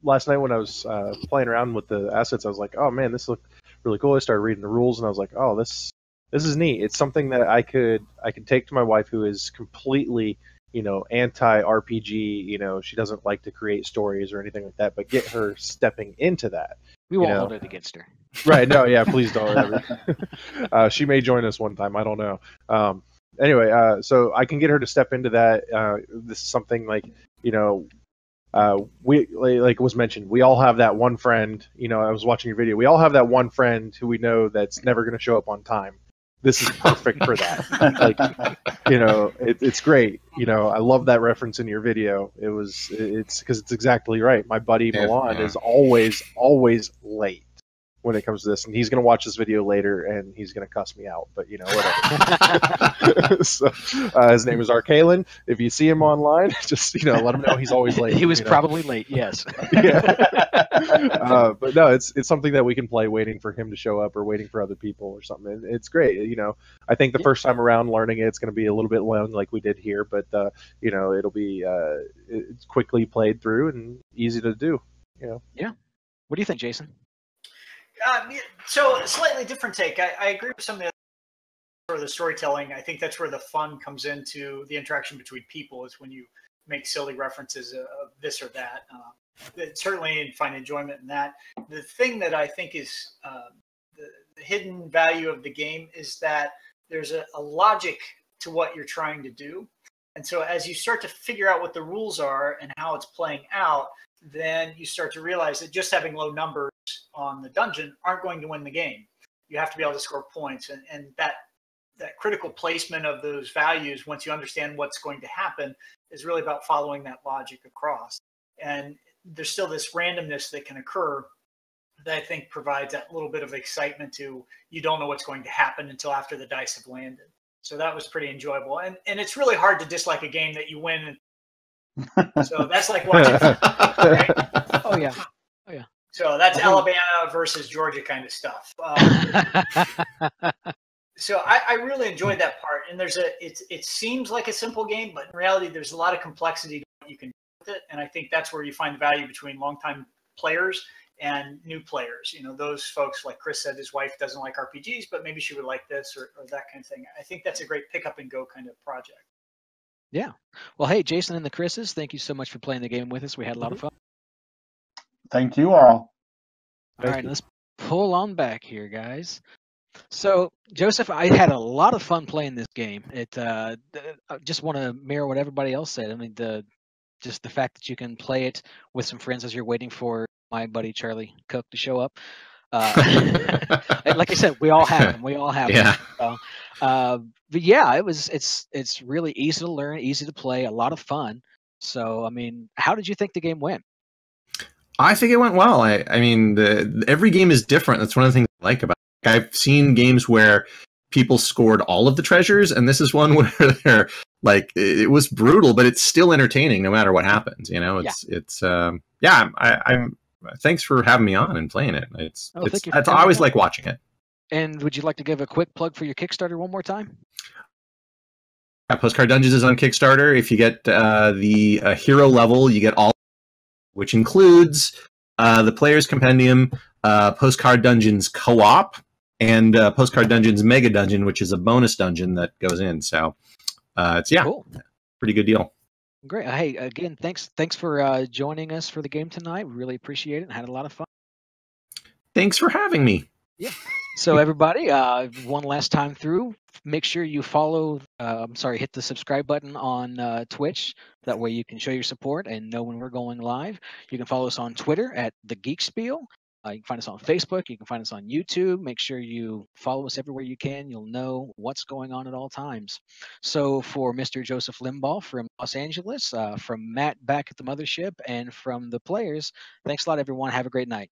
[SPEAKER 4] last night when I was playing around with the assets. I was like, oh man, this looked really cool. I started reading the rules and I was like, oh, this is neat. It's something that I could take to my wife, who is completely, anti RPG. She doesn't like to create stories or anything like that, but get her stepping into that.
[SPEAKER 1] We won't hold it against her.
[SPEAKER 4] Right. No, yeah, please don't. She may join us one time. I don't know. Anyway, so I can get her to step into that. This is something like, we, like was mentioned, we all have that one friend. I was watching your video. We all have that one friend who we know that's never going to show up on time. This is perfect for that. It's great. I love that reference in your video. It's because it's exactly right. My buddy Milan is always late when it comes to this, and he's going to watch this video later and he's going to cuss me out, but whatever. So, his name is Arcalen. If you see him online, just let him know he's always late.
[SPEAKER 1] He was probably late, yes.
[SPEAKER 4] But no, it's something that we can play waiting for him to show up or waiting for other people or something. It's great. I think the first time around learning it's going to be a little bit long like we did here, but it'll be it's quickly played through and easy to do.
[SPEAKER 1] Yeah. What do you think, Jason?
[SPEAKER 5] So a slightly different take. I agree with some of the storytelling. I think that's where the fun comes into the interaction between people, is when you make silly references of this or that. Certainly find enjoyment in that. The thing that I think is the hidden value of the game is that there's a logic to what you're trying to do. And so as you start to figure out what the rules are and how it's playing out, then you start to realize that just having low numbers on the dungeon aren't going to win the game. You have to be able to score points, and that critical placement of those values, once you understand what's going to happen, is really about following that logic across. And there's still this randomness that can occur that I think provides that little bit of excitement to, you don't know what's going to happen until after the dice have landed. So that was pretty enjoyable. And it's really hard to dislike a game that you win. So that's like watching, right?
[SPEAKER 1] Oh yeah.
[SPEAKER 5] So that's Alabama versus Georgia kind of stuff. So I really enjoyed that part. And it seems like a simple game, but in reality, there's a lot of complexity to what you can do with it. And I think that's where you find the value between longtime players and new players. Those folks, like Chris said, his wife doesn't like RPGs, but maybe she would like this or that kind of thing. I think that's a great pick up and go kind of project.
[SPEAKER 1] Yeah. Well, hey, Jason and the Chris's, thank you so much for playing the game with us. We had a lot of fun.
[SPEAKER 3] Thank you all.
[SPEAKER 1] All right, let's pull on back here, guys. So, Joseph, I had a lot of fun playing this game. I just want to mirror what everybody else said. I mean, just the fact that you can play it with some friends as you're waiting for my buddy Charlie Cook to show up. Like I said, we all have them. We all have them. But yeah, it's really easy to learn, easy to play, a lot of fun. So, I mean, how did you think the game went?
[SPEAKER 2] I think it went well. I mean, every game is different. That's one of the things I like about it. I've seen games where people scored all of the treasures, and this is one where they're like, it was brutal, but it's still entertaining no matter what happens. I'm thanks for having me on and playing it. I always like watching it.
[SPEAKER 1] And would you like to give a quick plug for your Kickstarter one more time?
[SPEAKER 2] Postcard Dungeons is on Kickstarter. If you get the hero level, you get all, which includes the Player's Compendium, Postcard Dungeons Co-op, and Postcard Dungeons Mega Dungeon, which is a bonus dungeon that goes in. So it's cool. Pretty good deal.
[SPEAKER 1] Great. Hey, again, thanks for joining us for the game tonight. We really appreciate it and had a lot of fun.
[SPEAKER 2] Thanks for having me.
[SPEAKER 1] Yeah. So everybody, one last time through, make sure you follow, hit the subscribe button on Twitch. That way you can show your support and know when we're going live. You can follow us on Twitter at The Geek Spiel. You can find us on Facebook. You can find us on YouTube. Make sure you follow us everywhere you can. You'll know what's going on at all times. So for Mr. Joseph Limbaugh from Los Angeles, from Matt back at the mothership, and from the players, thanks a lot, everyone. Have a great night.